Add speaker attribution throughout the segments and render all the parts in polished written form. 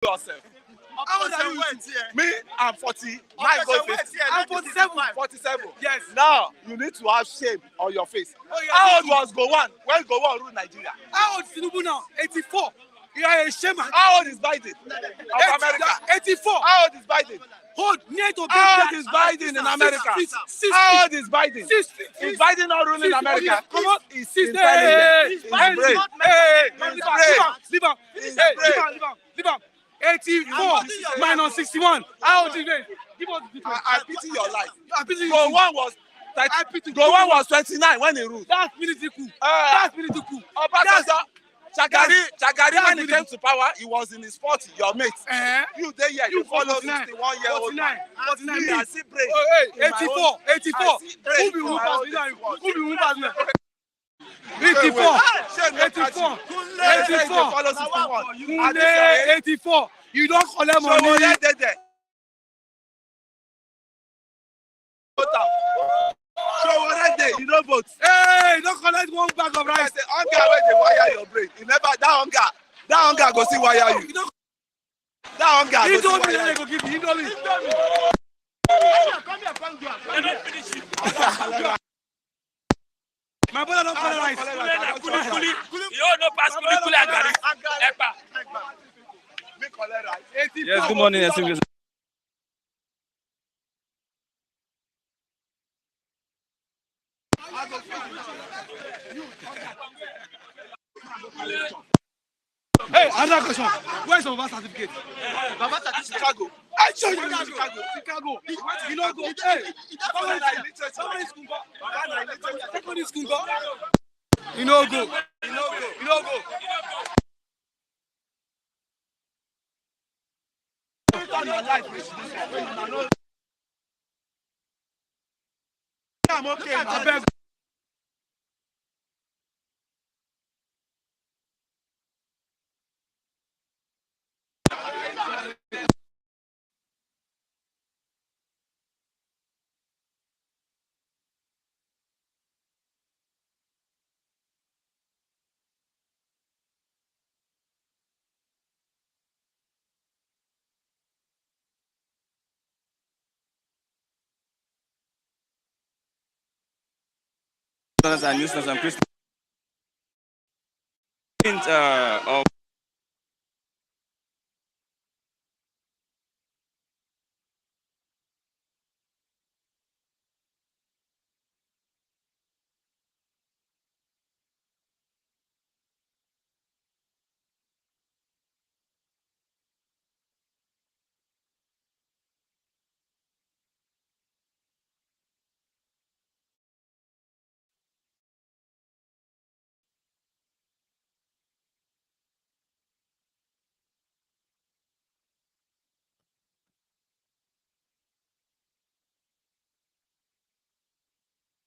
Speaker 1: yourself.
Speaker 2: How old are you?
Speaker 1: Me, I'm 40. My going 50.
Speaker 2: I'm 47.
Speaker 1: 47.
Speaker 2: Yes.
Speaker 1: Now, you need to have shame on your face.
Speaker 2: Oh, yeah,
Speaker 1: How old was Gowon when Gowon ruled Nigeria?
Speaker 2: How old is Tinubu now? 84. You are a shaman.
Speaker 1: How old is Biden of America?
Speaker 2: 84.
Speaker 1: How old is Biden?
Speaker 2: Hold near to
Speaker 1: How old is Biden in America? How old is Biden? Is Biden not ruling America?
Speaker 2: Come on.
Speaker 1: He's intelligent. He's brave.
Speaker 2: Leave him. Leave him. 84 minus 61. How old is it? Give us the difference.
Speaker 1: I pity your life.
Speaker 2: I pity you.
Speaker 1: Gowon was 29 when he ruled.
Speaker 2: That's military coup. That's military coup.
Speaker 1: Shagari, when he came to power, he was in his 40, your mate. You there, yeah, you follow 61-year-old man.
Speaker 2: 49.
Speaker 1: I see brave.
Speaker 2: 84. Who be who pass me? 84. 84. You don't collect money.
Speaker 1: You don't vote.
Speaker 2: Hey, don't collect one bag of rice.
Speaker 1: The hunger where they wire your brain. You never that hunger go see wire you. That hunger
Speaker 2: He
Speaker 1: go
Speaker 2: told
Speaker 1: see
Speaker 2: me
Speaker 1: wire
Speaker 2: they
Speaker 1: you.
Speaker 2: go give me. He told me. My brother don't collect rice.
Speaker 3: You don't know pass kuli and garri.
Speaker 4: Yes, good morning, esteemed.
Speaker 2: Hey, another question. Where's your birth certificate?
Speaker 1: Baba Tati Chicago.
Speaker 2: I show you Chicago. You don't go. Hey, secondary school go. You know go.
Speaker 1: I'm okay.
Speaker 2: I beg.
Speaker 4: And listeners and Christians of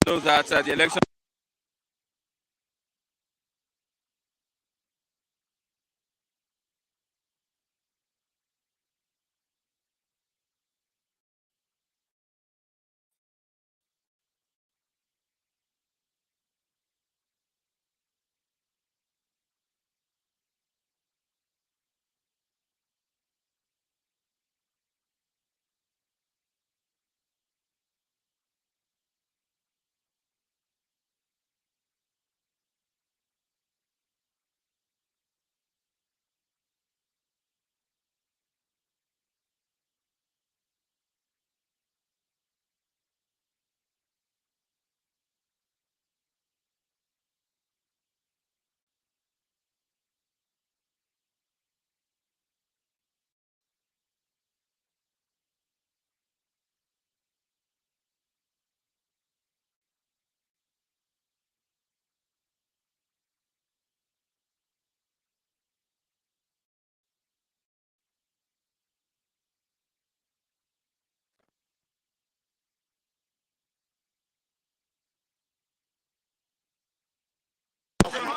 Speaker 4: know that the election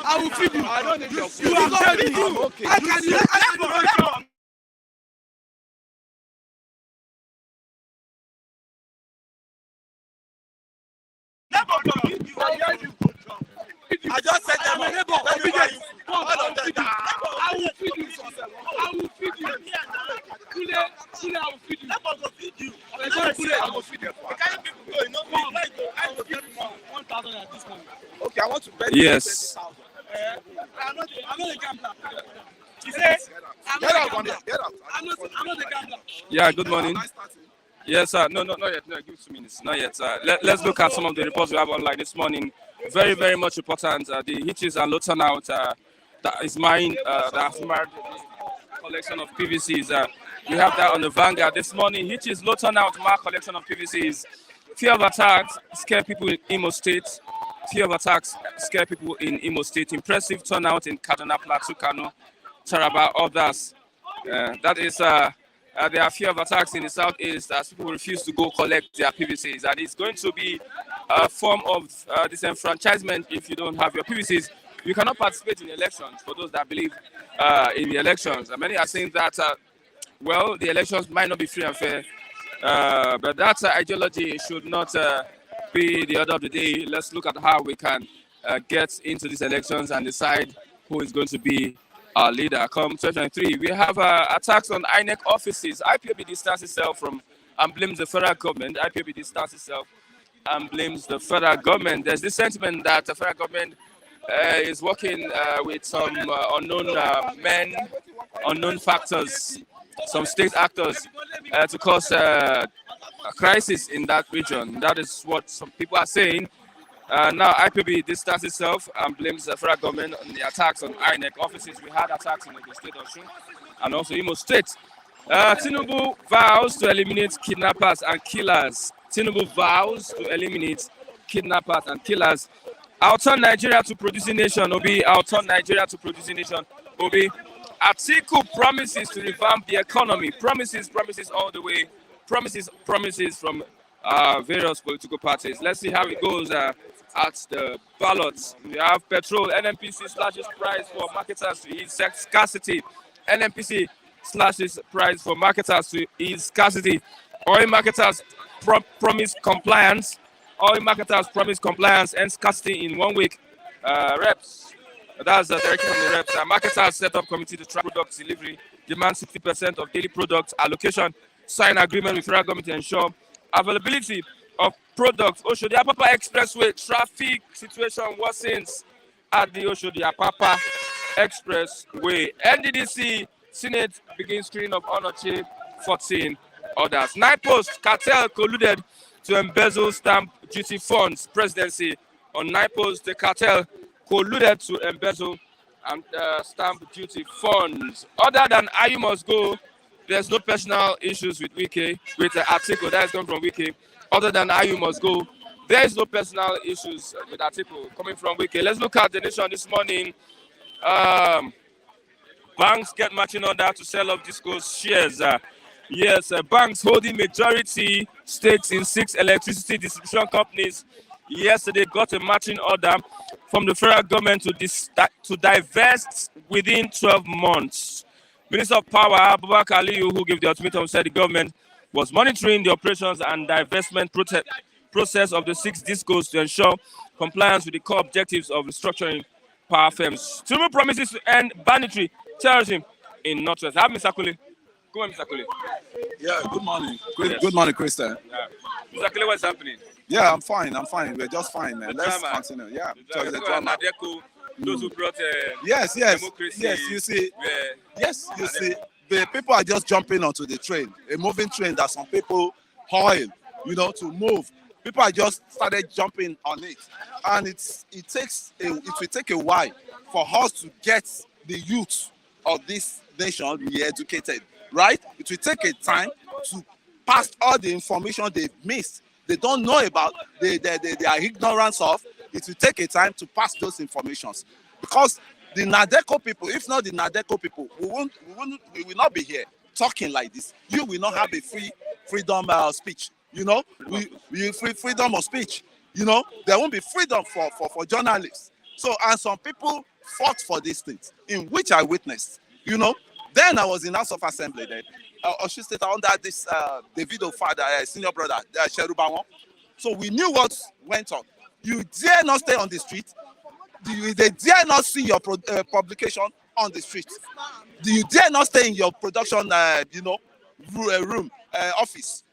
Speaker 2: I will feed you.
Speaker 1: I don't need your food.
Speaker 2: You are telling me.
Speaker 1: I'm okay.
Speaker 2: I can. feed you.
Speaker 1: I just said that.
Speaker 2: I'm a neighbor.
Speaker 1: Let me buy you.
Speaker 2: Come, I will feed you. I will feed you. I will feed you. Kule, I will feed you.
Speaker 1: Let us go feed you.
Speaker 2: I don't Kule, I will feed you.
Speaker 1: The kind of people go, you know,
Speaker 2: Come,
Speaker 1: I will give you
Speaker 2: 1,000 at this moment.
Speaker 1: Okay, I want to bet
Speaker 4: Yes.
Speaker 1: you 20,000.
Speaker 2: I'm not a gambler. He said,
Speaker 1: Get out from there. Get out.
Speaker 2: I'm not a gambler.
Speaker 4: Yeah, good morning.
Speaker 1: Nice starting.
Speaker 4: Yes, sir. No, not yet. No, give me 2 minutes. Not yet. Let's look at some of the reports we have online this morning. Very, very much important. The hitches and low turnout that is mine. That's marked collection of PVCs. We have that on the Vanguard this morning. Hitches low turnout mark collection of PVCs. Fear of attacks scare people in Imo State. Fear of attacks scare people in Imo State. Impressive turnout in Kaduna, Plateau, Kano, Taraba, others. That is. There are fear of attacks in the southeast as people refuse to go collect their PVCs, and it's going to be a form of disenfranchisement if you don't have your PVCs. You cannot participate in elections. For those that believe in the elections, and many are saying that the elections might not be free and fair, but that ideology should not be the order of the day. Let's look at how we can get into these elections and decide who is going to be our leader come 2023. We have attacks on INEC offices. IPOB distances itself from and blames the federal government. IPOB distances itself and blames the federal government. There's this sentiment that the federal government is working with some unknown men, unknown factors, some state actors to cause a crisis in that region. That is what some people are saying. Now, IPB distances itself and blames the federal government on the attacks on INEC offices. We had attacks in the state of Osun and also Imo State. Tinubu vows to eliminate kidnappers and killers. Tinubu vows to eliminate kidnappers and killers. I'll turn Nigeria to producing nation, Obi. I'll turn Nigeria to producing nation, Obi. Atiku promises to revamp the economy. Promises all the way. Promises from various political parties. Let's see how it goes at the ballots. We have petrol. NNPC slashes price for marketers to ease scarcity. NNPC slashes price for marketers to ease scarcity. Oil marketers promise compliance. Oil marketers promise compliance and scarcity in 1 week. Reps. That's the direction from the reps. Marketers set up committee to track product delivery. Demand 60% of daily product allocation. Sign agreement with federal government to ensure availability of products. Oshodi Apapa Expressway traffic situation worsens at the Oshodi Apapa Expressway. NDDC Senate begins screening of Onoche 14 others. NIPOST cartel colluded to embezzle stamp duty funds. Presidency on NIPOST, the cartel colluded to embezzle and stamp duty funds. Other than Ayu must go, there's no personal issues with Wike, with the article that is coming from Wike. Other than Ayu must go, there is no personal issues with article coming from Wike. Let's look at the nation this morning. Banks get matching order to sell off Disco's shares. Yes, banks holding majority stakes in 6 electricity distribution companies yesterday got a matching order from the federal government to divest within 12 months. Minister of Power, Abubakar Aliyu, who gave the ultimatum, said the government was monitoring the operations and divestment process of the 6 discos to ensure compliance with the core objectives of restructuring power firms. Tinubu promises to end banditry, terrorism in Northwest. Have Mr. Kule. Go on, Mr. Kule.
Speaker 1: Yeah, good morning.
Speaker 4: Yes.
Speaker 1: Good morning, Christian.
Speaker 4: Yeah. Mr. Kule, what's happening?
Speaker 1: Yeah, I'm fine. We're just fine, man.
Speaker 4: The
Speaker 1: Let's
Speaker 4: drama.
Speaker 1: continue. Yeah.
Speaker 4: So the drama. Those who brought
Speaker 1: Yes.
Speaker 4: democracy.
Speaker 1: Yes, you see.
Speaker 4: were-
Speaker 1: Yes, you see. The people are just jumping onto the train, a moving train that some people haul, to move. People are just started jumping on it, and it will take a while for us to get the youth of this nation re-educated, right? It will take a time to pass all the information they've missed, they don't know about, they are ignorant of. It will take a time to pass those informations, because the Nadeco people, if not the Nadeco people, we will not be here talking like this. You will not have a freedom of speech. Freedom of speech. There won't be freedom for journalists. So, and some people fought for these things, in which I witnessed. Then I was in House of Assembly. Then Osun State under this Davido father, senior brother, Sherubawo. So we knew what went on. You dare not stay on the street. They dare not see your publication on the street. You dare not stay in your production, room, office.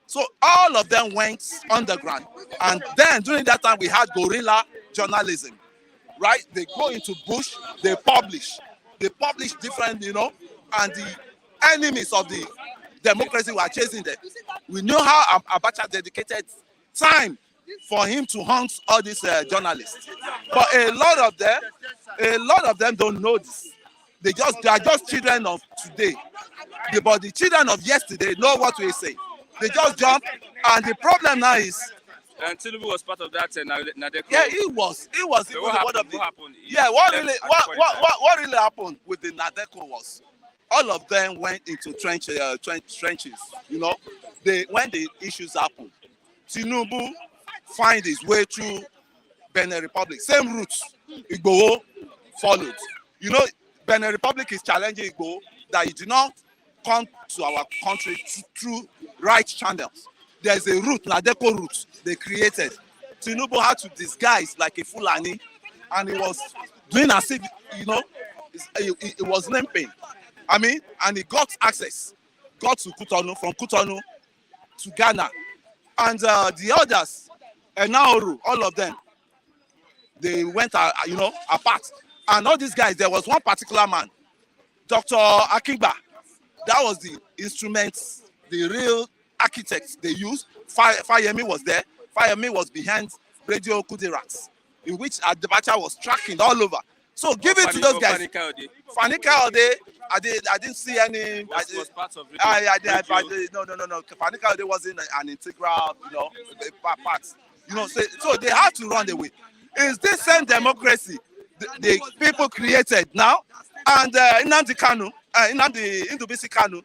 Speaker 1: So all of them went underground, and then during that time we had guerrilla journalism, right? They go into bush, they publish different, and the enemies of the democracy were chasing them. We know how Abacha dedicated time for him to hunt all these journalists, but a lot of them don't know this. They are just children of today, but the children of yesterday know what we say. They just jump, and the problem now is.
Speaker 4: And Tinubu was part of that. Nadeko.
Speaker 1: Yeah, it was. It was even one of the.
Speaker 4: What happened?
Speaker 1: Yeah, what really happened with the Nadeko was, all of them went into trenches. When the issues happened, Tinubu find his way through Benin Republic. Same route Igboho followed. Benin Republic is challenging Igboho that he did not come to our country through right channels. There's a route, Nadeko route, they created. Tinubu had to disguise like a Fulani, and he was doing as if, it was limping. And he got access, got to Cotonou, from Cotonou to Ghana. And the others, Nauru, all of them, they went, apart. And all these guys, there was one particular man, Dr. Akiba. That was the instruments, the real architects they used. Fayemi was there. Fayemi was behind Radio Kudirat, in which Adebacha was tracking all over. So give it to those guys. Fanika Ode, I didn't see any.
Speaker 4: Was part of
Speaker 1: no. Fanika Ode wasn't an integral, part. So they had to run away. Is this same democracy the people created now? And Nnamdi Kanu, Ndubisi Kanu,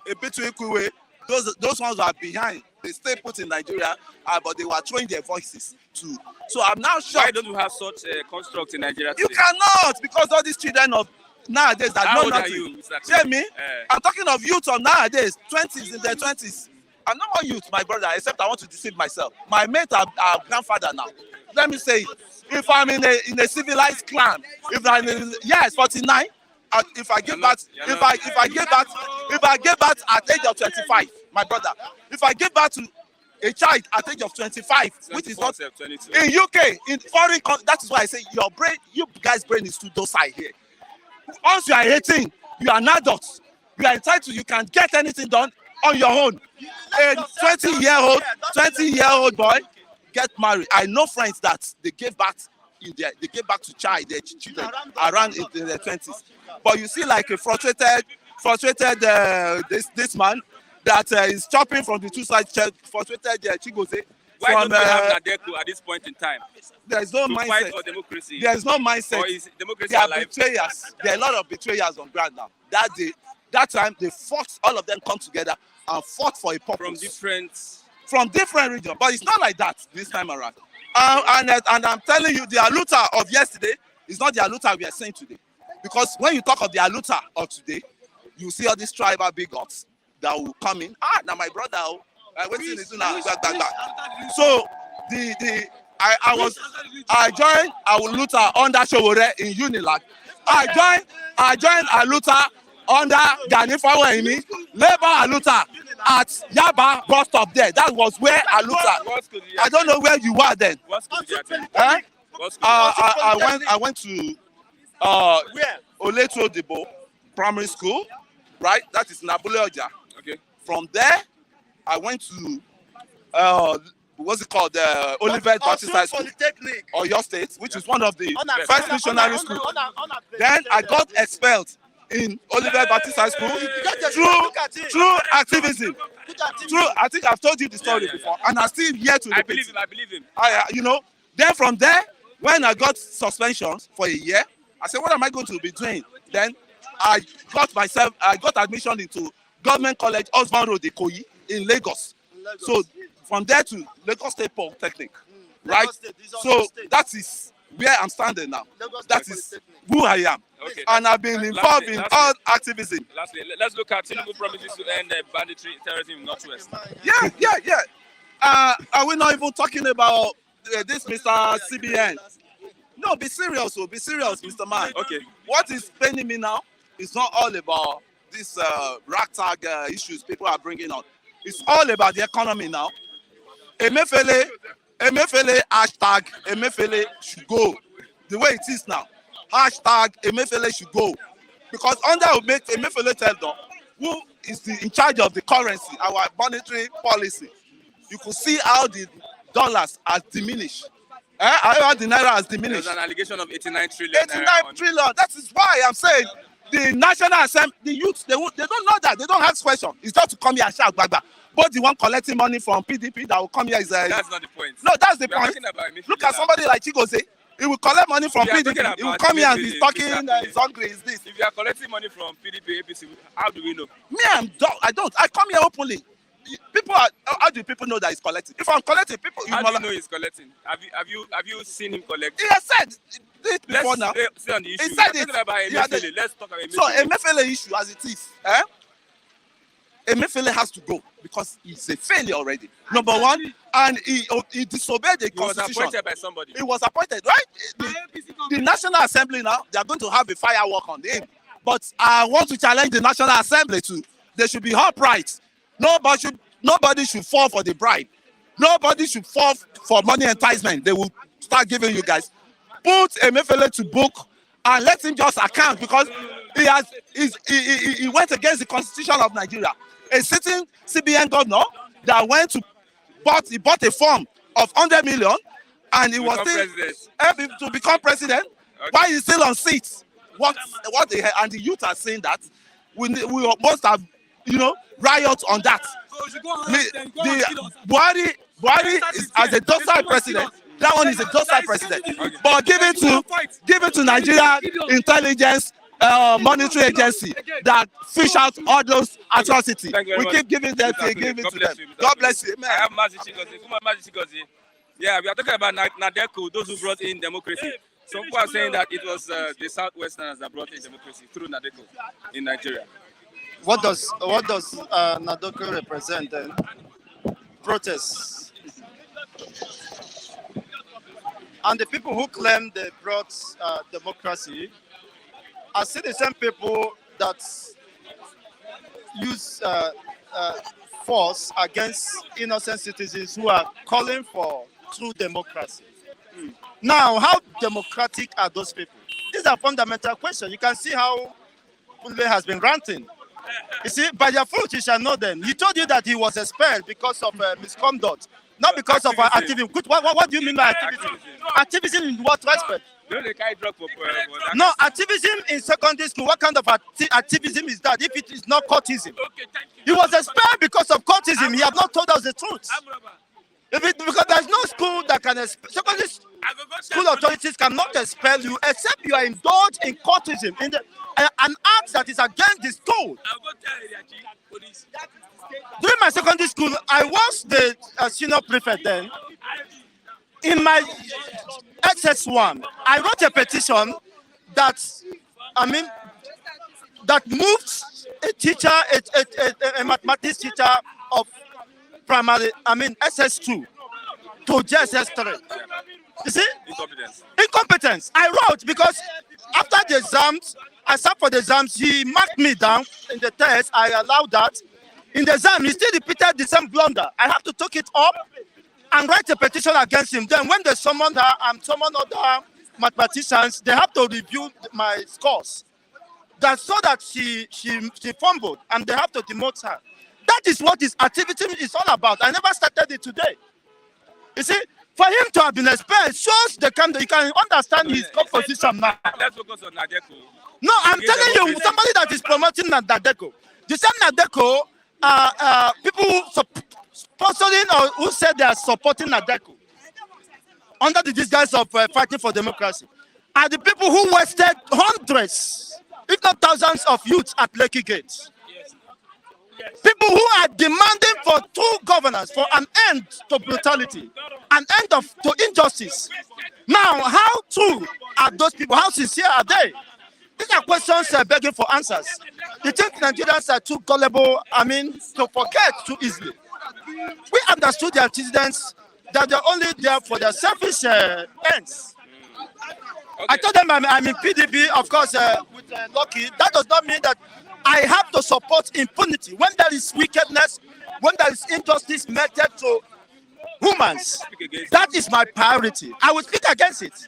Speaker 1: Ebitu Ikwe, those ones are behind. They stay put in Nigeria, but they were throwing their voices too. So I'm now shocked.
Speaker 4: Why don't you have such a construct in Nigeria today?
Speaker 1: You cannot, because all these children of nowadays that know nothing.
Speaker 4: How old are you?
Speaker 1: Hear me? I'm talking of youth of nowadays, 20s, in their 20s. I'm not more youth, my brother, except I want to deceive myself. My mates are grandfather now. Let me say it. If I'm in a civilized clan, if I'm in, 49. If I give birth at age of 25, my brother, if I give birth to a child at age of 25, which is not
Speaker 4: 22.
Speaker 1: In UK, in foreign countries, that is why I say your brain, you guys' brain is too docile here. Once you are 18, you are an adult. You are entitled. You can get anything done on your own. A 20-year-old boy get married. I know friends that they gave birth to their children around in their 20s. But you see, like a frustrated this man that is chopping from the two sides, frustrated Chigoze.
Speaker 4: Why don't we have Nadeko at this point in time?
Speaker 1: There is no mindset.
Speaker 4: Fight for democracy.
Speaker 1: There is no mindset.
Speaker 4: Or is democracy
Speaker 1: there are
Speaker 4: alive?
Speaker 1: betrayers. There are a lot of betrayers on ground now. That time they fought. All of them come together and fought for a purpose. From different regions. But it's not like that this time around. And I'm telling you, the Aluta of yesterday is not the Aluta we are saying today. Because when you talk of the Aluta of today, you see all these tribal bigots that will come in. Now my brother, so I joined Aluta under Showore in Unilag. I joined Aluta under Gani Fawemi, Labour Aluta at Yaba bus stop there. That was where Aluta. I don't know where you were then. I went to Oleto Debo Primary School, right? That is Nabule Oja.
Speaker 4: Okay.
Speaker 1: From there, I went to what's it called? Olivet Baptist High School, or your state, which is one of the first missionary schools. Then I got expelled in Olivet Baptist High School through activism. I think I've told you the story before, and I'm still here to repeat.
Speaker 4: I believe him.
Speaker 1: Then from there, when I got suspensions for a year, I said, what am I going to be doing? Then I got admission into Government College, Osborne Road, Ikoyi, in Lagos. So from there to Lagos State Polytechnic, right? So that is where I'm standing now. That is who I am.
Speaker 4: Okay.
Speaker 1: And I've been involved in all activism.
Speaker 4: Lastly, let's look at Tinubu promises to end banditry terrorism in Northwest.
Speaker 1: Yeah. Are we not even talking about this Mr. CBN. No, be serious, oh, be serious, Mr. Man.
Speaker 4: Okay.
Speaker 1: What is paining me now is not all about these ragtag issues people are bringing on. It's all about the economy now. Emefiele hashtag Emefiele should go. The way it is now, hashtag Emefiele should go. Because under Emefiele tell them who is in charge of the currency, our monetary policy. You could see how the dollars has diminished. How the naira has diminished.
Speaker 4: There's an allegation of 89 trillion.
Speaker 1: 89 trillion. That is why I'm saying the National Assembly, the youth, they don't know that. They don't ask questions. It's just to come here and shout, Bagba. But the one collecting money from PDP that will come here is...
Speaker 4: That's not the point.
Speaker 1: No, that's the point. Look at somebody like Chigozie. He will collect money from PDP. He will come here and be talking, he's hungry, is this.
Speaker 4: If you are collecting money from PDP, APC, how do we know?
Speaker 1: Me, I don't. I come here openly. People are, how do people know that he's collecting? If I'm collecting, people...
Speaker 4: How do you know he's collecting? Have you seen him collect?
Speaker 1: He has said it before now.
Speaker 4: Let's stay on the issue.
Speaker 1: He said it.
Speaker 4: Let's talk about Emefiele.
Speaker 1: So Emefiele issue as it is. Emefiele has to go because he's a failure already. Number one, and he disobeyed the constitution.
Speaker 4: He was appointed by somebody.
Speaker 1: He was appointed, right? The National Assembly now, they are going to have a firework on him. But I want to challenge the National Assembly too. They should be upright. Nobody should fall for the bribe. Nobody should fall for money enticement. They will start giving you guys. Put Emefiele to book and let him just account because he went against the constitution of Nigeria. A sitting CBN governor that went to bought a form of 100 million and he was still to become president. Okay. While he's still on seats. And the youth are saying that we must have, riot on that. Buhari is as a docile president. That one is a docile president. Okay. But give it to Nigeria intelligence monetary agency that fish out all those atrocities. We keep giving them to them. God bless you.
Speaker 4: I have Mazi Chigozie. Yeah, we are talking about Nadeco, those who brought in democracy. Some people are saying that it was the Southwesterners that brought in democracy through Nadeco in Nigeria.
Speaker 5: What does Nadeco represent then? Protests. And the people who claim they brought democracy are still the same people that use force against innocent citizens who are calling for true democracy. Now, how democratic are those people? These are fundamental questions. You can see how Fulbe has been ranting. You see, by their fruit you shall know them. He told you that he was expelled because of misconduct, not because of activism. What do you mean by activism? Activism in what respect? No, activism in secondary school. What kind of activism is that if it is not courtism? He was expelled because of courtism. He has not told us the truth. Because there's no school that can expel. Secondary school authorities cannot expel you except you are indulged in courtism, in an act that is against the school. During my secondary school, I was the senior prefect then. In my SS1, I wrote a petition that moved a teacher, a mathematics teacher of primary, SS2 to JSS3. You see? Incompetence. I wrote because after the exams, I sat for the exams, he marked me down in the test, I allowed that. In the exam, he still repeated the same blunder. I have to take it up and write a petition against him. Then when they summoned her and summoned other mathematicians, they have to review my scores. So that she fumbled and they have to demote her. That is what his activism is all about. I never started it today. You see, for him to have been expelled shows you can understand his composition now.
Speaker 4: Let's focus on Nadeco.
Speaker 5: No, I'm telling you, somebody that is promoting Nadeco. The same Nadeco people sponsoring or who said they are supporting Nadeco under the disguise of fighting for democracy are the people who wasted hundreds, if not thousands of youths at Lekki Gates. People who are demanding for true governance, for an end to brutality, an end to injustice. Now, how true are those people? How sincere are they? These are questions begging for answers. You think Nigerians are too gullible, to forget too easily. We understood the antecedents that they're only there for their selfish ends.
Speaker 4: Okay.
Speaker 5: I told them I'm in PDP, of course, with Lucky. That does not mean that I have to support impunity. When there is wickedness, when there is injustice meted to humans, that is my priority. I will speak against it.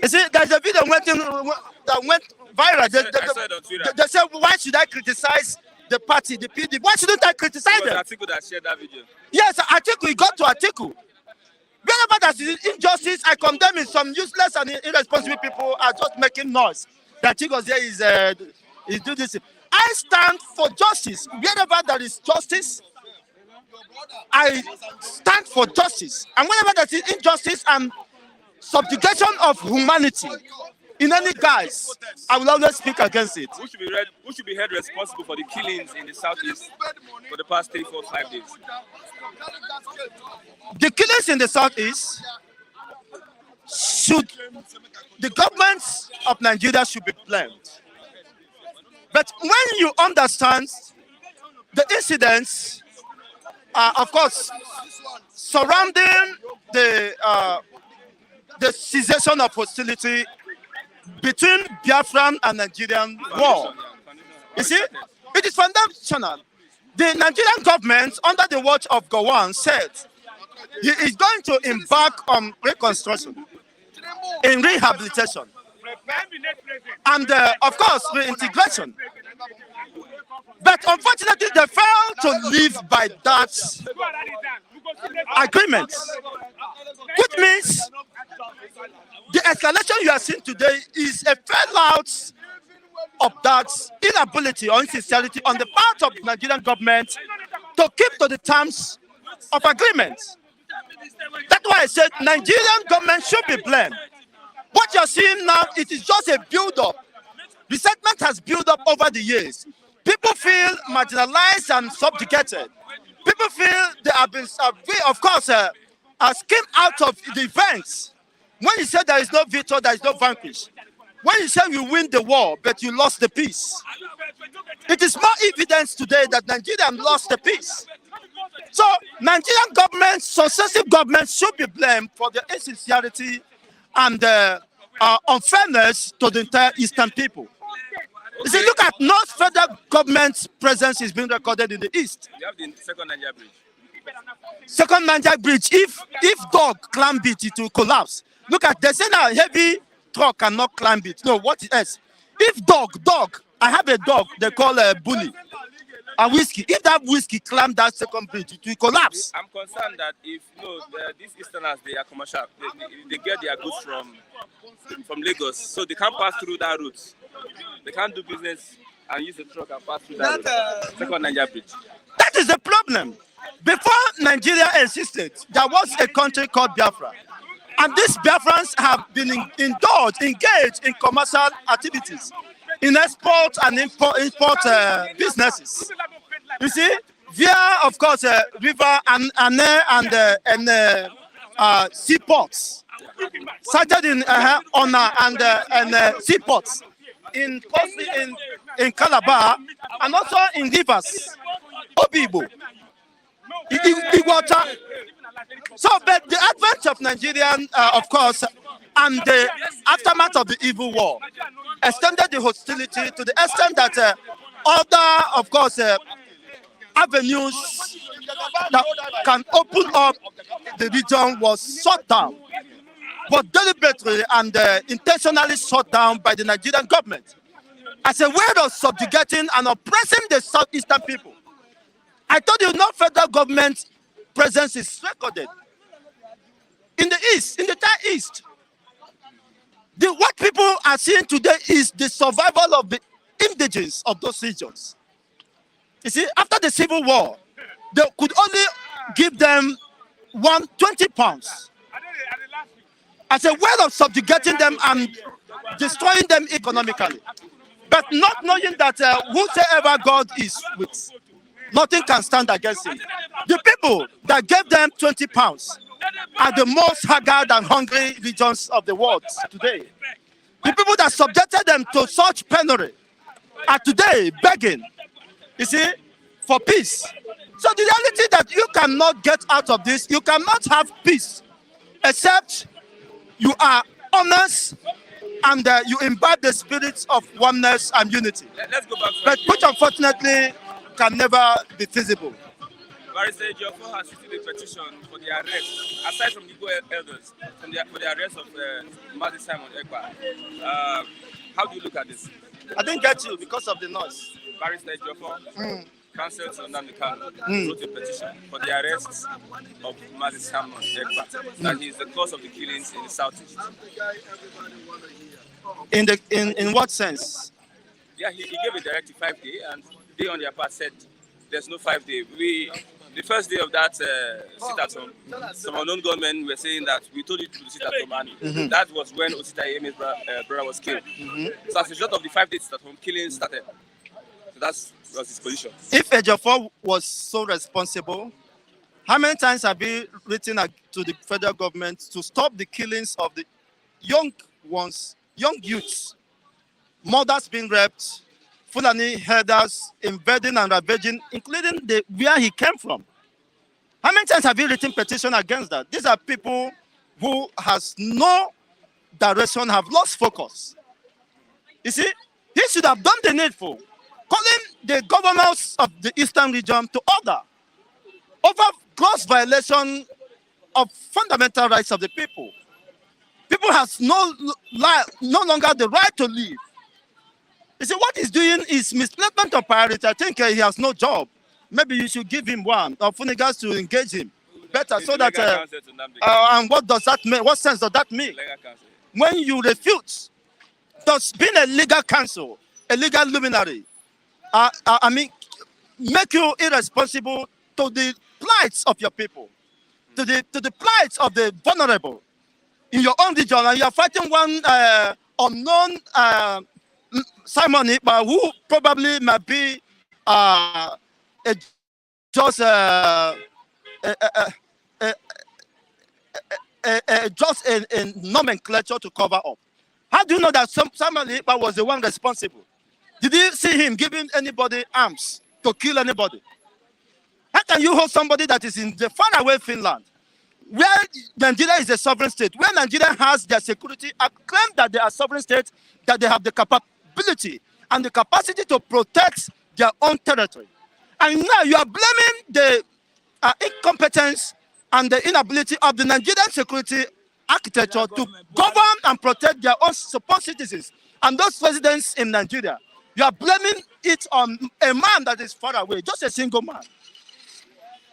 Speaker 5: You see, there's a video that went viral. They said, why should I criticize the party, the PDP? Why shouldn't I criticize them?
Speaker 4: Article that shared that video.
Speaker 5: Yes, article. We got to article. Whenever there's injustice, I condemn it. Some useless and irresponsible people are just making noise. That Chico there is do this. I stand for justice. Whenever there is justice, I stand for justice. And whenever there is injustice and subjugation of humanity in any guise, I will always speak against it.
Speaker 4: Who should be held responsible for the killings in the southeast for the past 3, 4, 5 days?
Speaker 5: The killings in the southeast the governments of Nigeria should be blamed. But when you understand the incidents, of course, surrounding the cessation of hostility between Biafran and Nigerian war, you see, it is foundational. The Nigerian government, under the watch of Gowon, said he is going to embark on reconstruction, in rehabilitation, and of course, reintegration. But unfortunately, they failed to live by that agreement, which means the escalation you are seeing today is a fallout of that inability or insincerity on the part of the Nigerian government to keep to the terms of agreement. That's why I said Nigerian government should be blamed. What you're seeing now, it is just a build-up. Resentment has built up over the years. People feel marginalized and subjugated. People feel they have been, of course, skimmed out of the events. When you say there is no victor, there is no vanquish. When you say you win the war, but you lost the peace. It is more evidence today that Nigeria lost the peace. So, Nigerian governments, successive governments should be blamed for their insincerity and unfairness to the entire Eastern people. You see, look at North federal government's presence is being recorded in the East.
Speaker 4: You have the second Niger bridge.
Speaker 5: Second Niger bridge, if dog climb it, it will collapse. Look at, they say now heavy truck cannot climb it. No, what is else? If dog, I have a dog they call a bully, a whiskey. If that whiskey climb that second bridge, it will collapse.
Speaker 4: I'm concerned that if these Easterners, they are commercial, they get their goods from Lagos, so they can't pass through that route. They can't do business and use the truck and pass through that route. Second Niger bridge.
Speaker 5: That is the problem. Before Nigeria existed, there was a country called Biafra. And these Biafrans have been engaged in commercial activities, in export and import businesses. You see, via, of course, river and seaports, started in Ona and seaports in Calabar and also in rivers, Obibo, Iguata. So, but the advent of Nigerian, of course, and the aftermath of the evil war extended the hostility to the extent that other, of course, avenues that can open up the region was shut down, but deliberately and intentionally shut down by the Nigerian government as a way of subjugating and oppressing the southeastern people. I told you, no federal government presence is recorded in the East, in the entire East. What people are seeing today is the survival of the indigenes of those regions. You see, after the Civil War, they could only give them 20 pounds as a way of subjugating them and destroying them economically. But not knowing that whosoever God is with, nothing can stand against him. The people that gave them 20 pounds are the most haggard and hungry regions of the world today. The people that subjected them to such penury are today begging, you see, for peace. So the reality that you cannot get out of this, you cannot have peace except you are honest and you imbibe the spirit of oneness and unity.
Speaker 4: Let's go back to
Speaker 5: But which unfortunately can never be feasible.
Speaker 4: Barrister Ejiofor has issued a petition for the arrest, aside from the Igbo elders, for the arrest of Mazi Simon Ekpa. How do you look at this?
Speaker 5: I didn't get you because of the noise.
Speaker 4: Barrister Ejiofor, Counsel to Nnamdi Kanu, wrote a petition for the arrest of Mazi Simon Ekpa, that he is the cause of the killings in the southeast.
Speaker 5: In what sense?
Speaker 4: Yeah, he gave a directive 5-day, and they on their part said there's no 5-day. The first day of that sit at home, some unknown gunmen were saying that we told you to sit at home, and that was when Osita Yeme's brother was killed. So as a result of the 5 days sit at home, killing started. So that was his position.
Speaker 5: If Ejiofor was so responsible, how many times have you written to the federal government to stop the killings of the young ones, young youths, mothers being raped, Fulani herders invading and ravaging, including where he came from? How many times have you written petition against that? These are people who has no direction, have lost focus. You see, he should have done the needful, calling the governors of the eastern region to order over gross violation of fundamental rights of the people. People has no longer the right to live. You see, what he's doing is misplacement of priority. I think he has no job. Maybe you should give him one, or Funigas to engage him better, so that. And what does that mean? What sense does that mean? When you refute, does being a legal counsel, a legal luminary, I mean, make you irresponsible to the plights of your people, to the plights of the vulnerable in your own region, and you are fighting one unknown Simon Ekpa, who probably might be just a nomenclature to cover up. How do you know that Simon Ekpa was the one responsible? Did you see him giving anybody arms to kill anybody? How can you hold somebody that is in the faraway Finland, where Nigeria is a sovereign state, where Nigeria has their security, and claim that they are sovereign state, that they have the capability and the capacity to protect their own territory? And now you are blaming the incompetence and the inability of the Nigerian security architecture to govern and protect their own support citizens and those residents in Nigeria. You are blaming it on a man that is far away, just a single man.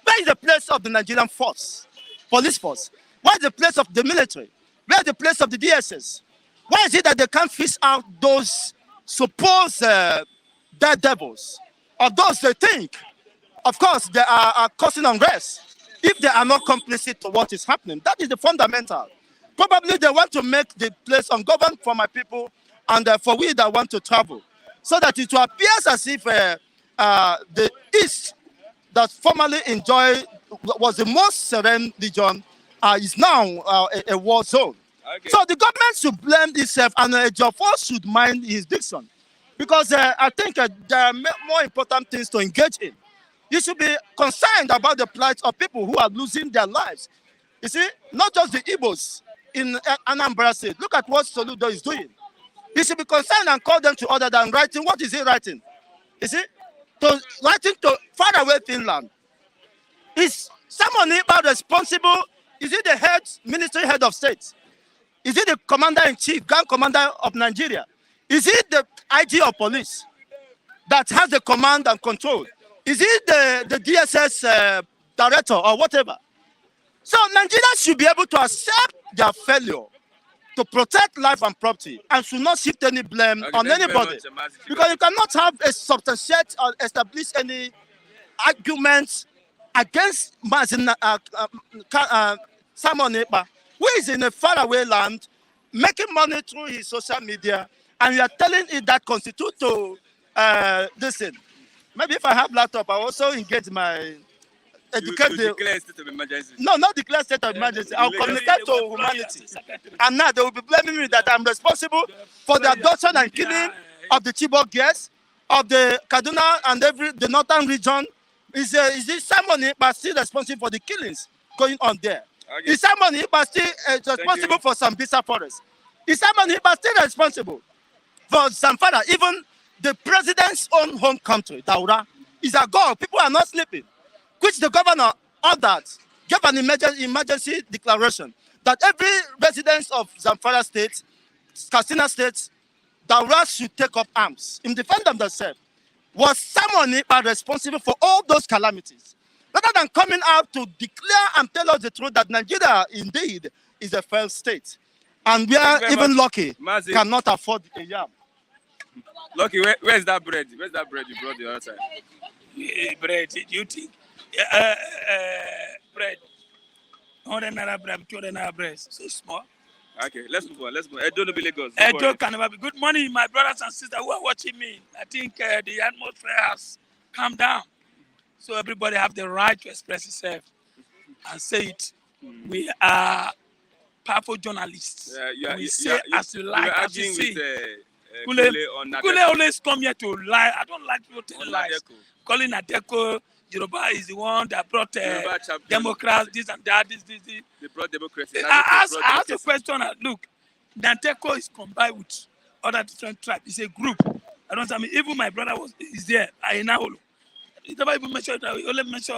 Speaker 5: Where is the place of the Nigerian force, police force? Where is the place of the military? Where is the place of the DSS? Why is it that they can't fish out those supposed dead devils, or those they think, of course, they are causing unrest, if they are not complicit to what is happening? That is the fundamental. Probably they want to make the place ungoverned for my people and for we that want to travel, so that it appears as if the East that formerly was the most serene region is now a war zone. Okay. So the government should blame itself, and Ejiofor should mind his diction, because I think there are more important things to engage in. You should be concerned about the plight of people who are losing their lives. You see, not just the Igbos in Anambra State. Look at what Soludo is doing. He should be concerned and call them to order than writing. What is he writing? You see, writing to faraway Finland. Is someone responsible? Is he the military head of state? Is he the commander-in-chief, Grand Commander of Nigeria? Is he the IG of police that has the command and control? Is he the DSS director or whatever? So Nigeria should be able to accept their failure to protect life and property and should not shift any blame on anybody. Because you cannot have a substantiate or establish any arguments against Simon Ekpa, who is in a faraway land, making money through his social media, and you are telling it that constitute to listen. Maybe if I have laptop, I also engage my educate
Speaker 4: you declare state of emergency.
Speaker 5: No, not declare state of emergency. I'll communicate to humanity. And now they will be blaming me that I'm responsible for the abduction and killing of the Chibok girls, of the Kaduna and the northern region, Is Simon Ekpa still responsible for the killings going on there?
Speaker 4: Okay.
Speaker 5: Is Simon Ekpa still responsible for Sambisa Forest? Is Simon Ekpa still responsible for Zamfara? Even the president's own home country, Daura, is a goal. People are not sleeping, which the governor ordered, gave an emergency declaration that every resident of Zamfara State, Katsina State, Daura should take up arms in defending themselves. Was Simon Ekpa responsible for all those calamities? Rather than coming out to declare and tell us the truth that Nigeria indeed is a failed state, and we are even lucky cannot afford a yam.
Speaker 4: Lucky, where's that bread? Where's that bread you brought the other time?
Speaker 3: Bread, you think? Bread. 100 naira bread, 200 naira bread. So small.
Speaker 4: Okay, let's move on. Edo no be Lagos.
Speaker 3: Edo can never be. Good morning, my brothers and sisters who are watching me. I think the atmosphere has calmed down. So everybody have the right to express itself and say it. We are powerful journalists. We say as you like, as you see. Kule always come here to lie. I don't like people telling lies. Calling Adeko, Yoruba is the one that brought democrats, this and that, this.
Speaker 4: They brought democracy.
Speaker 3: I asked a question. Look, Danteko is combined with other different tribes. It's a group. I don't know. I mean, even my brother is there. I know. He never even mentioned that. We only mention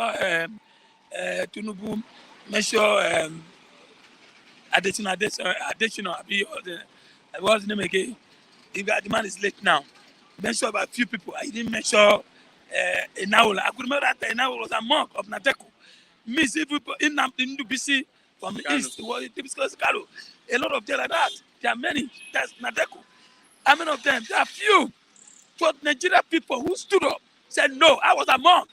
Speaker 3: Tunubu, mention Additional. What's the name again? The man is late now. Mention about a few people. I didn't mention Enaola. I could remember that Enaola was a monk of Nateko. Miss people in BC from the east. A lot of them like that. There are many. That's Nateko. How many of them? There are few. But Nigerian people who stood up said, no, I was a monk.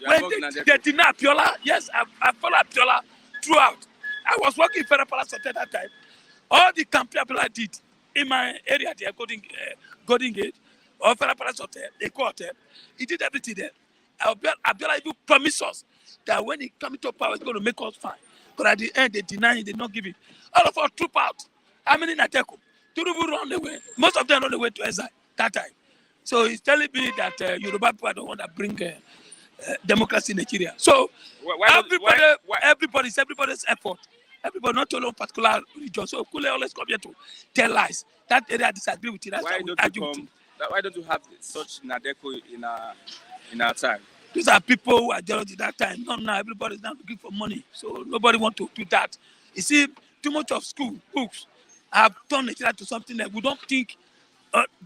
Speaker 3: When they denied Piola, yes, I followed Piola throughout. I was working in Federal Palace at that time. All the campaign Piola did in my area there, Golden Gate, or Federal Palace Hotel, Eco Hotel, he did everything there. Abiola even promised us that when he comes to power, he's going to make us fine. But at the end, they denied it, they did not give it. All of us troop out. How many in Ateko? Turubu run away. Most of them run away to exile that time. So he's telling me that Yoruba people don't want to bring democracy in Nigeria. So everybody's effort. Everybody, not only particular region. So Kule always come here to tell lies. That area I disagree with you. That's
Speaker 4: why don't you have such Nadeko in our time?
Speaker 3: These are people who are jealous at that time. Not now. Everybody's now looking for money. So nobody want to do that. You see, too much of school books have turned Nigeria to something that we don't think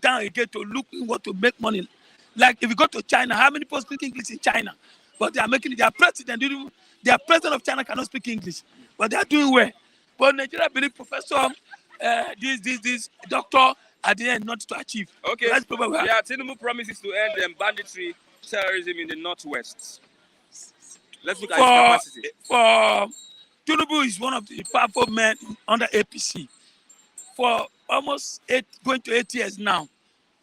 Speaker 3: down again to look in what to make money. Like if you go to China, how many people speak English in China? But they are making it. Their president of China cannot speak English, but they are doing well. But Nigeria believe professor, this doctor at the end not to achieve.
Speaker 4: Okay.
Speaker 3: That's the problem we have.
Speaker 4: Yeah, Tinubu promises to end banditry, terrorism in the northwest. Let's look at his capacity.
Speaker 3: For Tinubu is one of the powerful men under APC. For almost 8 years now,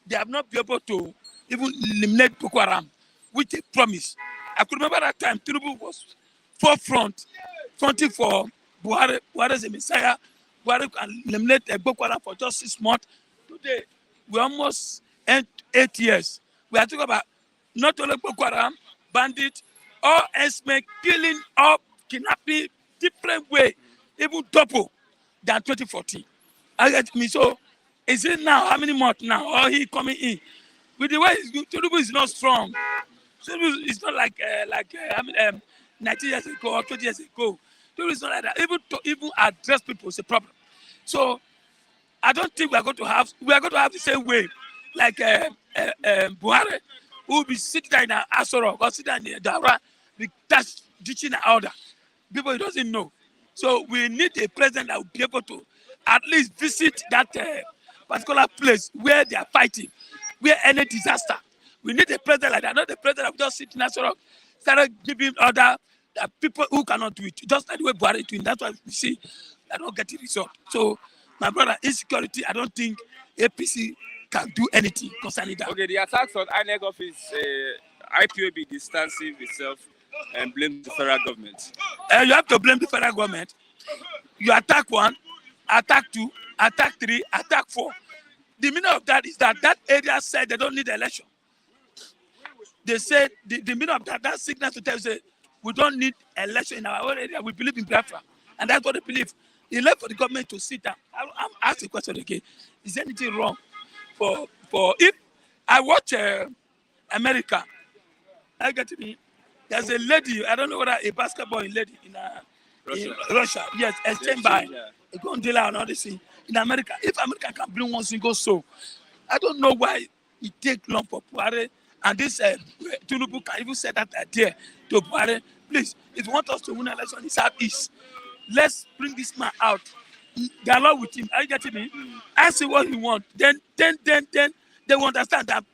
Speaker 3: they have not been able to even eliminate Boko Haram, which they promised. I could remember that time Tinubu was fronting for Buhari as a messiah. Buhari can eliminate Boko Haram for just 6 months. Today, we almost end 8 years. We are talking about not only Boko Haram, bandits, all esme killing, all kidnapping, different way, even double than 2014. I get me. So, is it now? How many months now? Or he coming in? With the way Tinubu is not strong. Tinubu is not like 19 years ago or 20 years ago. Tinubu is not like that. Even to address people is a problem. So, I don't think we are going to have the same way like Buhari, who will be sitting there in an Asoro or sitting in the Daura, that's teaching an order. People doesn't know. So we need a president that will be able to at least visit that particular place where they are fighting, where any disaster. We need a president like that, not the president that will just sit in Asoro, start giving order that people who cannot do it, just like the way Buhari is doing. That's why we see they don't get the result. So, my brother, insecurity, I don't think APC can do anything concerning that.
Speaker 4: Okay, the attacks on INEC office, IPOB distancing itself and blame the federal government.
Speaker 3: You have to blame the federal government. You attack 1, attack 2, attack 3, attack 4. The meaning of that is that area said they don't need election. they said the meaning of that signal to tell you, say, we don't need election in our own area. We believe in Biafra. And that's what they believe. They left for the government to sit down. I'm asking the question again. Is there anything wrong for if I watch America, I get to me. There's a lady, I don't know whether a basketball lady in Russia. Yes, exchange by a gondola and all this thing. In America, if America can bring one single soul, I don't know why it take long for Buhari and this Tinubu can even say that idea to Buhari. Please, if you want us to win an election in the Southeast, let's bring this man out. Dialogue with him. Are you getting me? Ask him what he wants. Then they will understand that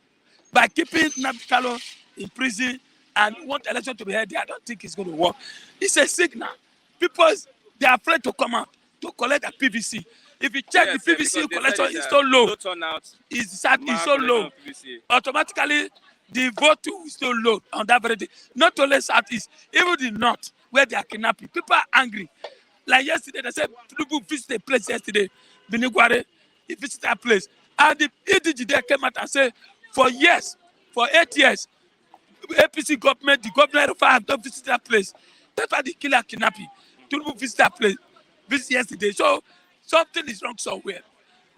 Speaker 3: by keeping Nnamdi Kanu in prison and want election to be held, I don't think it's going to work. It's a signal. People, they are afraid to come out to collect a PVC. If you check the PVC collection is so low, it's so low. Automatically, the vote is so low on that very day. Not only Southeast, even the North, where they are kidnapping. People are angry. Like yesterday, they said people visited a place yesterday, Binigware, he visited that place. And the EDG there came out and said, for 8 years, APC government, the governor of have not visited that place. That's why they kill a kidnapping. People visit that place, visit yesterday. So something is wrong somewhere.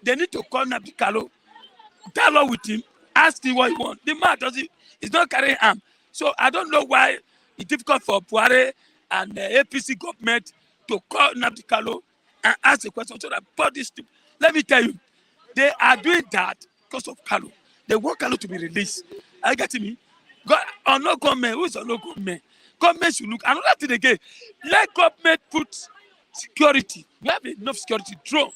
Speaker 3: They need to call Nnamdi Kanu, dialogue with him, ask him what he wants. The man he's not carrying arm. So I don't know why it's difficult for Buhari and the APC government to call Nnamdi Kanu and ask a question so that body. Let me tell you, they are doing that because of Kanu. They want Kanu to be released. Are you getting me? God, or no government, who is or no government? Government should look. Another thing again, let government put security. We have enough security drone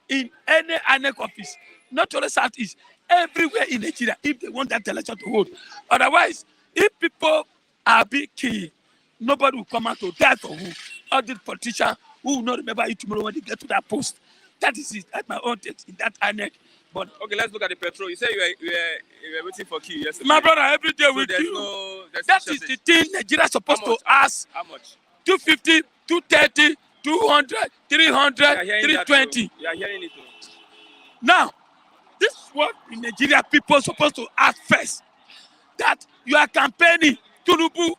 Speaker 3: in any INEC office, not only Southeast, everywhere in Nigeria, if they want that election to hold. Otherwise, if people are being killed, nobody will come out to die for who. All these politicians who will not remember you tomorrow when they get to that post. That is it. That's my own text in that INEC. But
Speaker 4: okay, let's look at the petrol. You said you were waiting for queue yesterday.
Speaker 3: My brother, every day we
Speaker 4: there's
Speaker 3: queue.
Speaker 4: No,
Speaker 3: that is the thing Nigeria is supposed to ask.
Speaker 4: How much?
Speaker 3: 250, 230, 200, 300, 320.
Speaker 4: You are hearing it.
Speaker 3: Now, this is what in Nigeria people are supposed to ask first. That you are campaigning, Tinubu,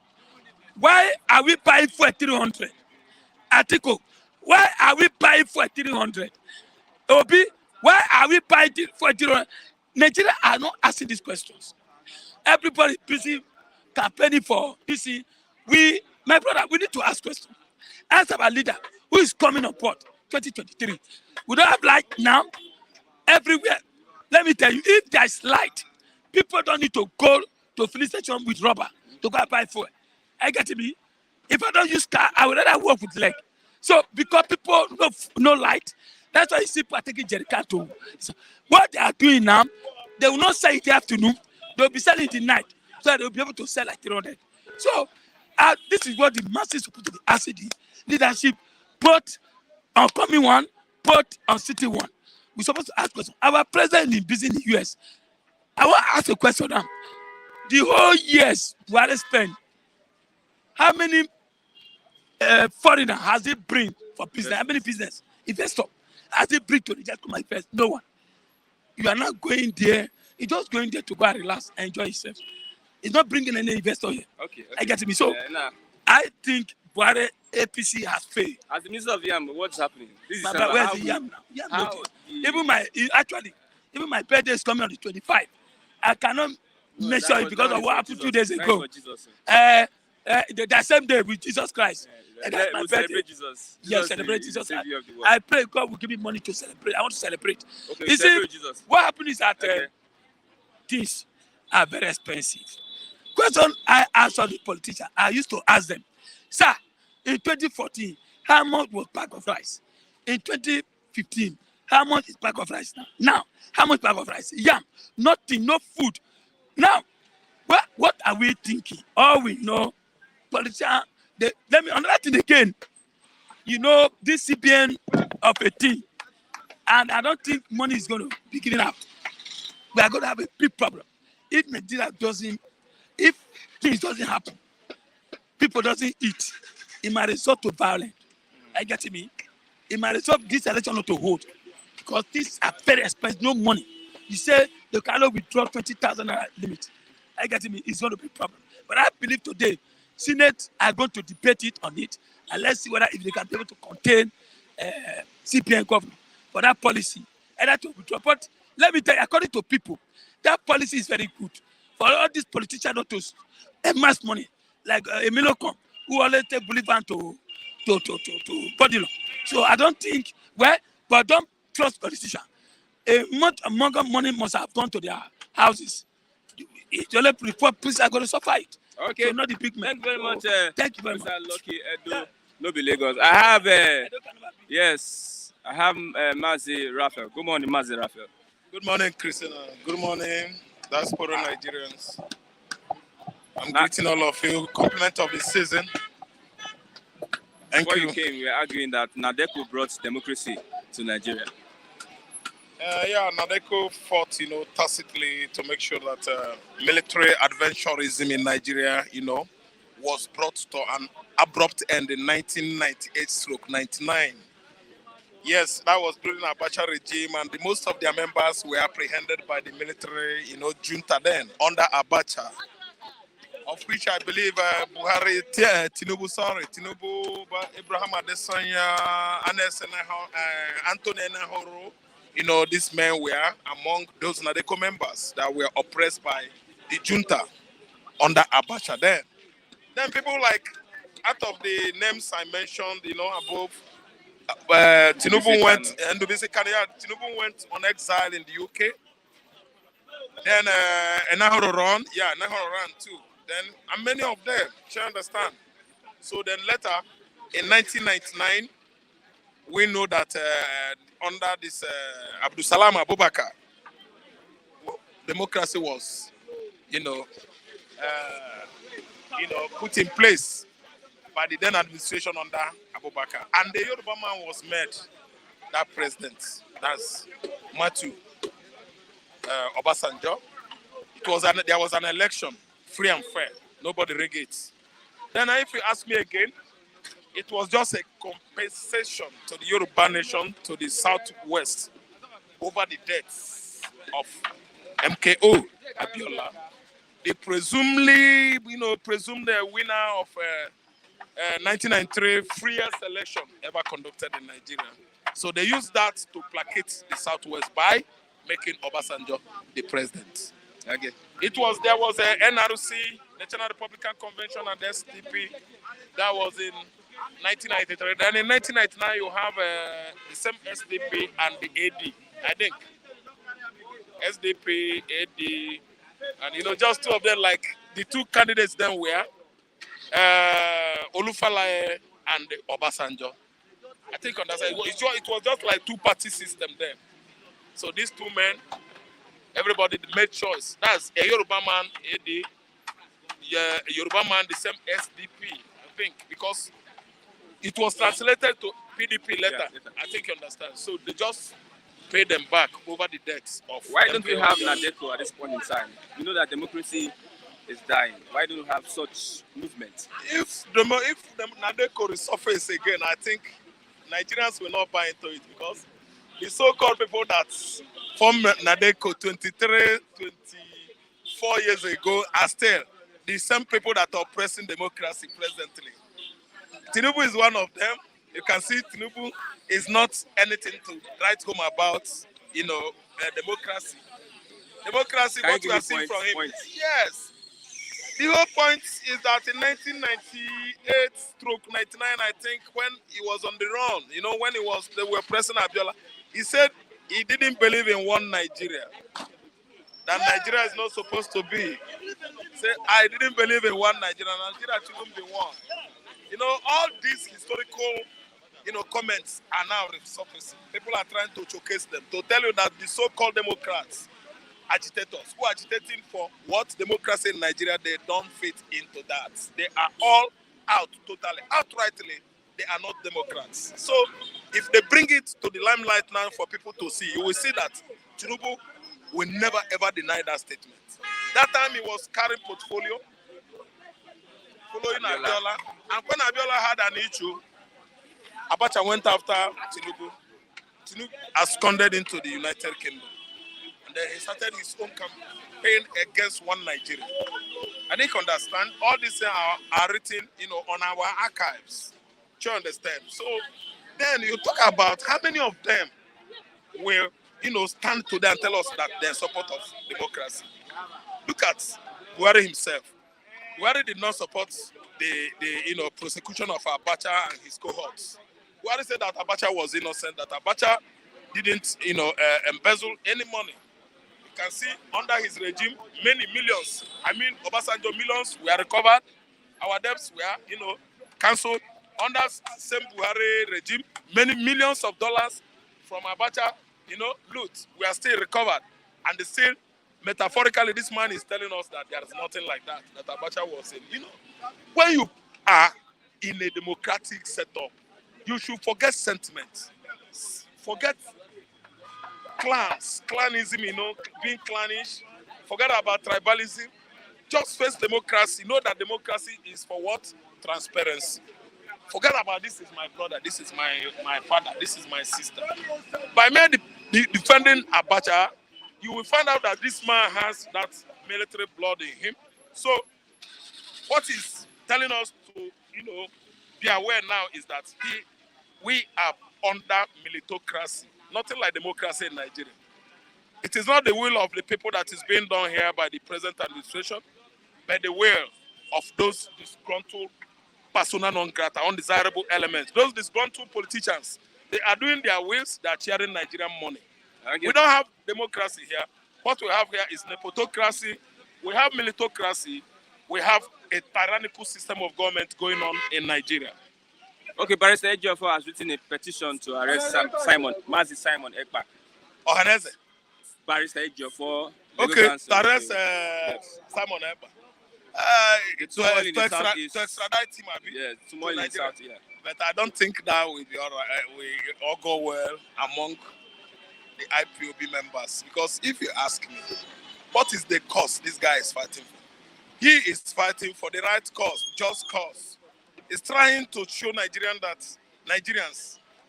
Speaker 3: why are we buying for 300? Atiko, why are we buying for 300? Obi, why are we buying for 300? Nigeria are not asking these questions. Everybody busy campaigning for, you see, my brother, we need to ask questions. Ask our leader who is coming on board 2023. We don't have light now everywhere. Let me tell you, if there's light, people don't need to go to filling station with rubber to go and buy fuel. I get me? If I don't use car, I would rather walk with leg. So because people no light, that's why you see people taking jerrycan to. So what they are doing now, they will not sell it in the afternoon. They will be selling it in the night, so they will be able to sell like 300. So this is what the masses supposed to be asking the leadership, both on coming one, both on city one. We're supposed to ask questions. Our president is busy in the US. I want to ask a question now. The whole years Buhari spent, how many foreigner has he bring for business? How many business investor has he bring to the just come and invest? No one. You are not going there. You're just going there to go and relax and enjoy yourself. It's not bringing any investor here.
Speaker 4: Okay.
Speaker 3: I get me. So I think Buhari APC has failed.
Speaker 4: As the minister of Yam, what's happening? This is
Speaker 3: where's the Yam now? Yam even my birthday is coming on the 25th. I cannot measure it because of what happened 2 days ago. The same day with Jesus Christ. That's my birthday.
Speaker 4: Celebrate Jesus.
Speaker 3: Yes, celebrate Jesus. I pray God will give me money to celebrate. I want to celebrate.
Speaker 4: Okay,
Speaker 3: you
Speaker 4: celebrate
Speaker 3: see,
Speaker 4: Jesus.
Speaker 3: what happened is that things are very expensive. Question I asked all the politicians, I used to ask them, sir, in 2014, how much was bag of rice? In 2015, how much is bag of rice now? Now, how much bag of rice? Yam, nothing, no food. Now, what are we thinking? All we know, politicians, let me, another thing again, you know, this CBN of a thing, and I don't think money is going to be given out. We are going to have a big problem. If Nigeria if things doesn't happen, people doesn't eat, it might result to violence. I get me? It might result this election not to hold because these are very expensive, no money. You say the Kano withdraw 20,000 limit. I get me. It's going to be a problem. But I believe today, Senate are going to debate it on it, and let's see whether if they can be able to contain CPN governor for that policy, either to withdraw. But let me tell you, according to people, that policy is very good for all these politicians not to amass money like Emilio Con, who always take Bolivar to body law. So I don't think but don't trust politicians. A much amount of money must have gone to their houses. It's only poor people are going to suffer it.
Speaker 4: Okay.
Speaker 3: So not the big men.
Speaker 4: Thank you very much.
Speaker 3: Thank you very
Speaker 4: Mr.
Speaker 3: much.
Speaker 4: Lucky Edo, no be Lagos. I have yes, I have Mazi Raphael. Good morning, Mazi Raphael.
Speaker 6: Good morning, Christina. Good morning, diaspora Nigerians. I'm greeting all of you. Compliment of the season. Thank
Speaker 4: Before
Speaker 6: you.
Speaker 4: you came, we were arguing that Nadeko brought democracy to Nigeria.
Speaker 6: Yeah, Nadeko fought, tacitly to make sure that military adventurism in Nigeria, was brought to an abrupt end in 1998-99. Yes, that was during Abacha regime, and most of their members were apprehended by the military, junta then under Abacha, of which I believe Tinubu, Abraham Adesanya, Anthony Enahoro, these men were among those Nadeko members that were oppressed by the junta under Abacha then. Then people like, out of the names I mentioned, above, Tinubu went and Tinubu went on exile in the UK. Then Enahoro ran too. Then and many of them, you understand. So then later in 1999, we know that under this Abdul Salam Abubakar, democracy was, put in place by the then administration under Abubakar. And the Yoruba man was made that president. That's Matthew Obasanjo. There was an election, free and fair. Nobody rigged it. Then if you ask me again, it was just a compensation to the Yoruba nation, to the southwest, over the deaths of MKO Abiola. They presumed the winner of 1993 freest election ever conducted in Nigeria. So they used that to placate the Southwest by making Obasanjo the president. Okay. There was a NRC, National Republican Convention, and SDP. That was in 1993. Then in 1999, you have the same SDP and the AD. I think SDP, AD, and just two of them, like the two candidates then were Olufalaye and Obasanjo. I think on that side, it was just like two-party system there. So these two men, everybody made choice. That's a Yoruba man, AD, a Yoruba man, the same SDP, I think, because it was translated to PDP later. Yeah. I think you understand. So they just paid them back over the debts of.
Speaker 4: Why don't we have Nadeko at this point in time? You know that democracy is dying. Why don't we have such movement?
Speaker 6: If the Nadeko resurface again, I think Nigerians will not buy into it, because the so-called people that formed Nadeko 23, 24 years ago are still the same people that are oppressing democracy presently. Tinubu is one of them. You can see Tinubu is not anything to write home about, democracy. Democracy, what we are seeing from him. Yes. The whole point is that in 1998-99, I think, when he was on the run, when they were pressing Abiola, he said he didn't believe in one Nigeria. That Nigeria is not supposed to be. He said, I didn't believe in one Nigeria. Nigeria shouldn't be one. All these historical, comments are now resurfacing. People are trying to showcase them, to tell you that the so-called Democrats, agitators, who are agitating for what democracy in Nigeria, they don't fit into that. They are all out totally, outrightly, they are not Democrats. So if they bring it to the limelight now for people to see, you will see that Tinubu will never ever deny that statement. That time he was carrying portfolio, following Abiola, and when Abiola had an issue, Abacha went after Tinubu. Tinubu absconded into the United Kingdom. And then he started his own campaign. campaign against one Nigeria. I think understand all these things are written, on our archives. Do you understand? So then you talk about how many of them will, stand today and tell us that they're support of democracy. Look at Buhari himself. Buhari did not support the prosecution of Abacha and his cohorts. Buhari said that Abacha was innocent, that Abacha didn't, embezzle any money. You can see under his regime, many millions. I mean, Obasanjo millions were recovered. Our debts were, cancelled. Under same Buhari regime, many millions of dollars from Abacha, loot were still recovered. And still, metaphorically, this man is telling us that there is nothing like that Abacha was in. When you are in a democratic setup, you should forget sentiment. Forget clanism, being clannish. Forget about tribalism. Just face democracy. Know that democracy is for what? Transparency. Forget about this is my brother, this is my father, this is my sister. By me defending Abacha, you will find out that this man has that military blood in him. So what he's telling us to, be aware now is that we are under militocracy. Nothing like democracy in Nigeria. It is not the will of the people that is being done here by the present administration, but the will of those disgruntled persona non grata, undesirable elements. Those disgruntled politicians, they are doing their wills, they are sharing Nigerian money. We don't have democracy here. What we have here is nepotocracy. We have militocracy. We have a tyrannical system of government going on in Nigeria.
Speaker 4: Okay, Barrister Ejiofor has written a petition to arrest Mazi Simon Ekpa.
Speaker 6: Ohaneze.
Speaker 4: Barrister Ejiofor.
Speaker 6: Okay, to arrest Simon Ekpa. To extradite him,
Speaker 4: yes, tomorrow in the south, yeah.
Speaker 6: But I don't think that will be all right. We all go well among the IPOB members. Because if you ask me, what is the cause this guy is fighting for? He is fighting for the right cause, just cause. He's trying to show Nigerians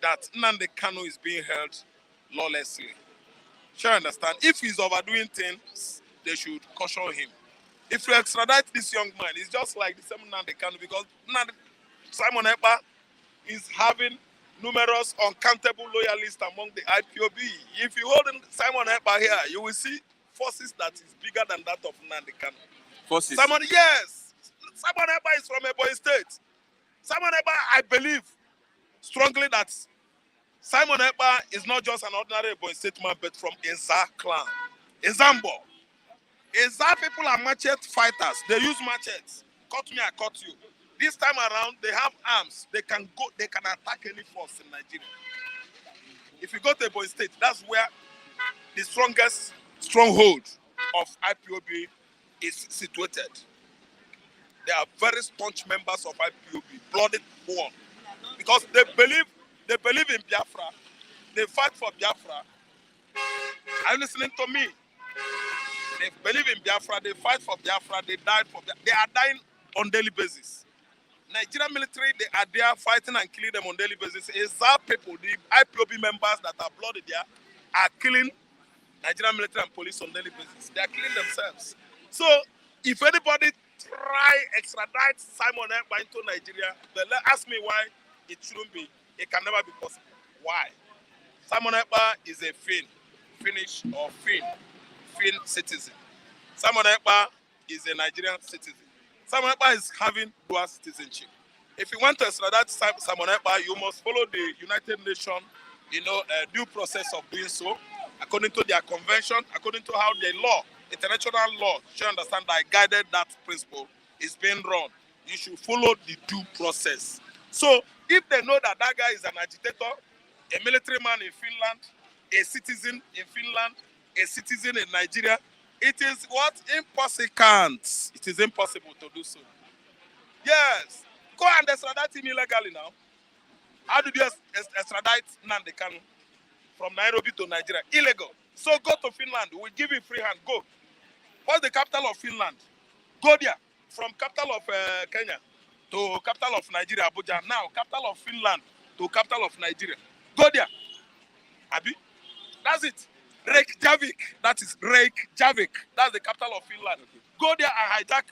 Speaker 6: that Nnamdi Kanu is being held lawlessly. Sure, understand? If he's overdoing things, they should caution him. If you extradite this young man, it's just like the same Nnamdi Kanu, because Simon Ekpa is having numerous uncountable loyalists among the IPOB. If you hold Simon Ekpa here, you will see forces that is bigger than that of Nnamdi Kanu.
Speaker 4: Forces?
Speaker 6: Yes. Simon Ekpa is from Ebonyi State. Simon Ekpa, I believe strongly that Simon Ekpa is not just an ordinary Ebonyi State man, but from Eza clan. Ezambo. Eza people are machete fighters. They use machetes. Cut me, I cut you. This time around, they have arms. They can attack any force in Nigeria. If you go to Ebonyi State, that's where the strongest stronghold of IPOB is situated. They are very staunch members of IPOB, blooded born, because they believe in Biafra. They fight for Biafra. Are you listening to me? They believe in Biafra. They fight for Biafra. They died for Biafra. They are dying on daily basis. Nigerian military, they are there fighting and killing them on daily basis. Eza people, the IPOB members that are blooded there, are killing Nigerian military and police on daily basis. They are killing themselves. So, if anybody try extradite Simon Ekpa into Nigeria, then ask me why it shouldn't be. It can never be possible. Why? Simon Ekpa is a Finnish citizen. Simon Ekpa is a Nigerian citizen. Simon Ekpa is having dual citizenship. If you want to extradite Simon Ekpa, you must follow the United Nations, due process of doing so, according to their convention, according to how the law, international law, you understand that guided that principle is being run. You should follow the due process. So, if they know that guy is an agitator, a military man in Finland, a citizen in Finland, a citizen in Nigeria, it is what? Impossible. It is impossible to do so. Yes. Go and extradite him illegally now. How did you extradite Nnamdi Kanu from Nairobi to Nigeria? Illegal. So go to Finland. We'll give you free hand. Go. What's the capital of Finland? Go there. From capital of Kenya to capital of Nigeria, Abuja. Now, capital of Finland to capital of Nigeria. Go there. Abi? That's it. Reykjavik. That is Reykjavik. That's the capital of Finland. Okay. Go there and hijack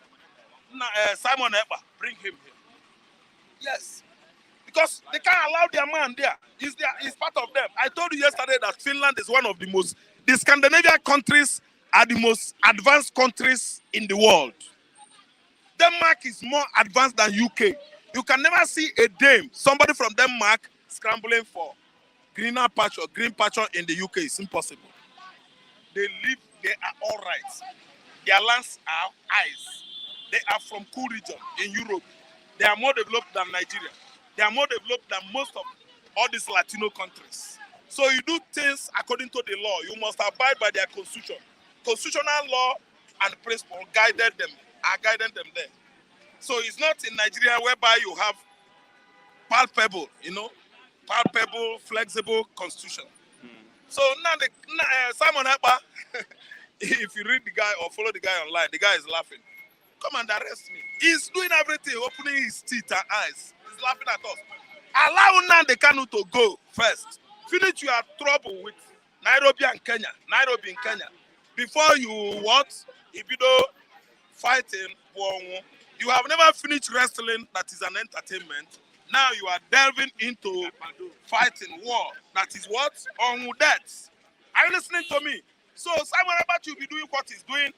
Speaker 6: Simon Ekpa. Bring him here. Yes. Because they can't allow their man there. He's part of them. I told you yesterday that Finland is one of the Scandinavian countries are the most advanced countries in the world. Denmark is more advanced than UK. You can never see a Dane, somebody from Denmark, scrambling for greener pasture, green pasture in the UK. It's impossible. They are all right. Their lands are ice. They are from cool region in Europe. They are more developed than Nigeria. They are more developed than most of all these Latino countries. So you do things according to the law. You must abide by their constitution. Constitutional law and principle are guiding them there. So it's not in Nigeria whereby you have palpable, flexible constitution. So now Simon Ekpa, if you read the guy or follow the guy online, the guy is laughing. Come and arrest me. He's doing everything, opening his teeth and eyes. He's laughing at us. Allow Nnamdi Kanu to go first. Finish your trouble with Nairobi in Kenya. Before you Ibido fighting, you have never finished wrestling, that is an entertainment. Now you are delving into fighting war. That is what? On death. Are you listening to me? So Simon Ekpa will be doing what he's doing.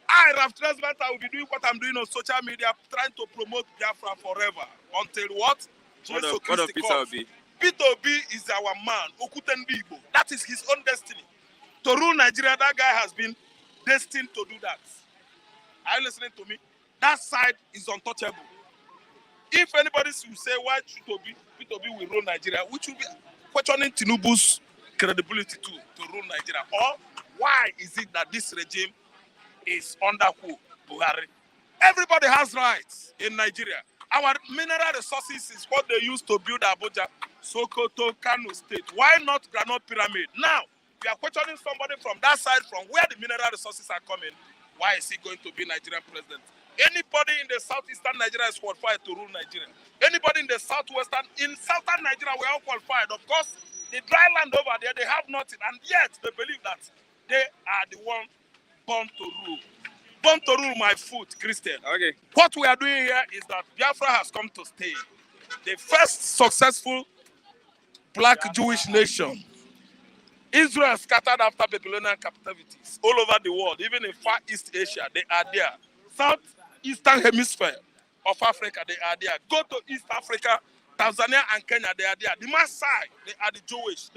Speaker 6: I, Raf Tresvent, will be doing what I'm doing on social media, trying to promote Biafra forever. Until what?
Speaker 4: What of Peter Obi?
Speaker 6: Peter Obi is our man. Okutendi Igbo. That is his own destiny. To rule Nigeria, that guy has been destined to do that. Are you listening to me? That side is untouchable. If anybody will say why Peter Obi will rule Nigeria, which will be questioning Tinubu's credibility to rule Nigeria, or why is it that this regime is under who? Buhari. Everybody has rights in Nigeria. Our mineral resources is what they use to build Abuja, Sokoto, Kano State. Why not Granite Pyramid? Now, we are questioning somebody from that side, from where the mineral resources are coming. Why is he going to be Nigerian president? Anybody in the southeastern Nigeria is qualified to rule Nigeria. Anybody in the southwestern, in southern Nigeria, we are all qualified. Of course, the dry land over there, they have nothing. And yet, they believe that they are the one born to rule. Born to rule my foot, Christian.
Speaker 4: Okay.
Speaker 6: What we are doing here is that Biafra has come to stay. The first successful black Jewish nation. Israel scattered after Babylonian captivities all over the world, even in Far East Asia, they are there. Southeastern hemisphere of Africa, they are there. Go to East Africa, Tanzania and Kenya, they are there. The Maasai, they are the Jewish.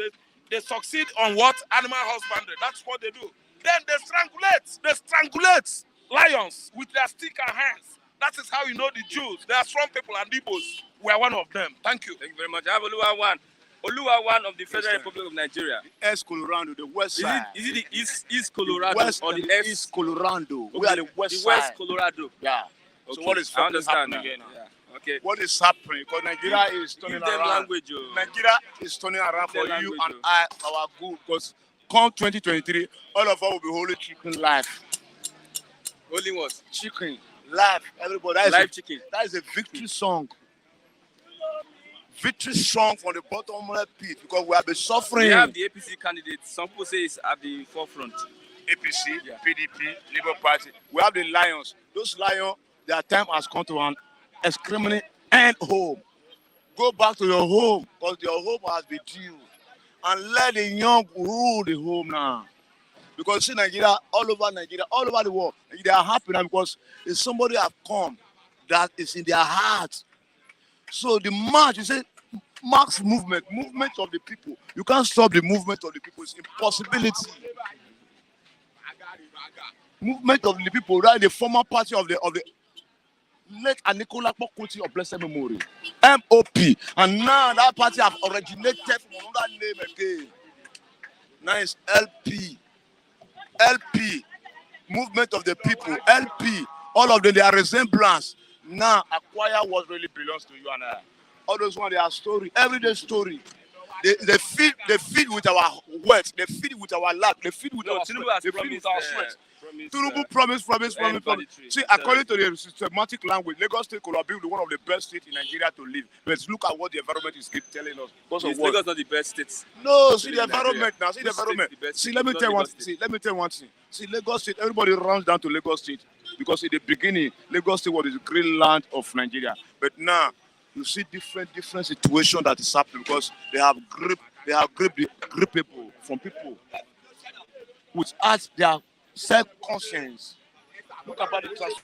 Speaker 6: They succeed on what? Animal husbandry. That's what they do. Then they strangulate lions with their stick and hands. That is how you know the Jews. They are strong people, and Igbos were one of them. Thank you.
Speaker 4: Thank you very much. I have Oluwa of the Federal Republic of Nigeria.
Speaker 7: The East Colorado, the west side.
Speaker 4: Is it the East Colorado
Speaker 7: West
Speaker 4: or the
Speaker 7: and East Colorado?
Speaker 4: Okay,
Speaker 7: We are the west
Speaker 4: the West
Speaker 7: side.
Speaker 4: Colorado.
Speaker 7: Yeah.
Speaker 4: Okay.
Speaker 7: So what is
Speaker 4: I understand
Speaker 7: happening
Speaker 4: now.
Speaker 7: here now?
Speaker 4: Yeah. Okay.
Speaker 7: What is happening? Because Nigeria is turning
Speaker 4: Give them
Speaker 7: around.
Speaker 4: language,
Speaker 7: Nigeria is turning around for
Speaker 4: Give them
Speaker 7: you
Speaker 4: language,
Speaker 7: and I, our good. Because come 2023, all of us will be holding chicken live.
Speaker 4: Only what?
Speaker 7: Chicken live. Everybody.
Speaker 4: Live chicken.
Speaker 7: That is a victory song. Victory song from the bottom of the pit because we have been suffering.
Speaker 4: We have the APC candidates. Some people say it's at the forefront.
Speaker 7: APC,
Speaker 4: Yeah.
Speaker 7: PDP, Labour Party. We have the lions. Those lions, their time has come to an excrement and home. Go back to your home because your home has been due. And let the young rule the home now. Because see Nigeria, all over the world, they are happy now because if somebody have come that is in their heart. So the march, you say, marks movement of the people. You can't stop the movement of the people. It's impossibility. Movement of the people, right? The former party of the late Nicola Pokoti of blessed memory, MOP, and now that party have originated from another name again. Now it's LP, movement of the people, LP. All of them, they are resemblance. Now acquire what really belongs to you and I. All those ones, they are story, everyday story. They feed with our words, they feed with our life, they feed with our sweat, they feed with our sweat. Tinubu promise. See, according to the systematic language, Lagos State could have been one of the best states in Nigeria to live. But look at what the environment is keep telling us. Because of what?
Speaker 4: Lagos not the best state.
Speaker 7: No, see the environment now. See the environment. See, let me tell you one. Thing. See, Lagos State. Everybody runs down to Lagos State because in the beginning, Lagos State was the green land of Nigeria. But now, you see different situation that is happening because they have grip people from people which ask their self-conscience. Look about the transfer.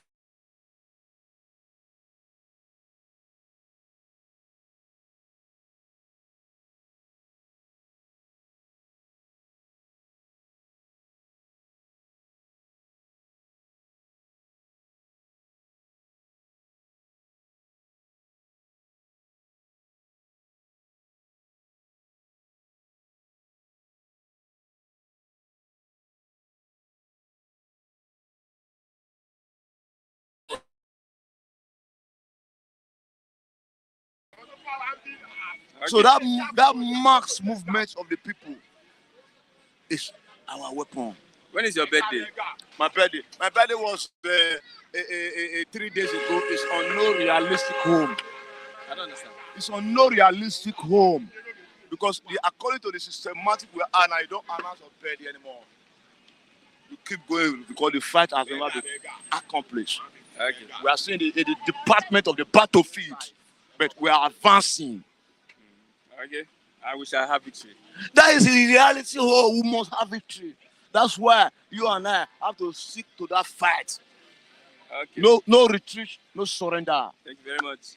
Speaker 7: So that marks movement of the people is our weapon.
Speaker 4: When is your birthday?
Speaker 7: My birthday was 3 days ago. It's on no realistic home.
Speaker 4: I don't understand.
Speaker 7: It's on no realistic home because according to the systematic we are now, you don't announce your birthday anymore. You keep going because the fight has never been accomplished.
Speaker 4: Okay.
Speaker 7: We are seeing the department of the battlefield, but we are advancing.
Speaker 4: Okay. I wish I have victory.
Speaker 7: That is the reality. Oh, we must have victory. That's why you and I have to stick to that fight.
Speaker 4: Okay.
Speaker 7: No retreat, no surrender.
Speaker 4: Thank you very much,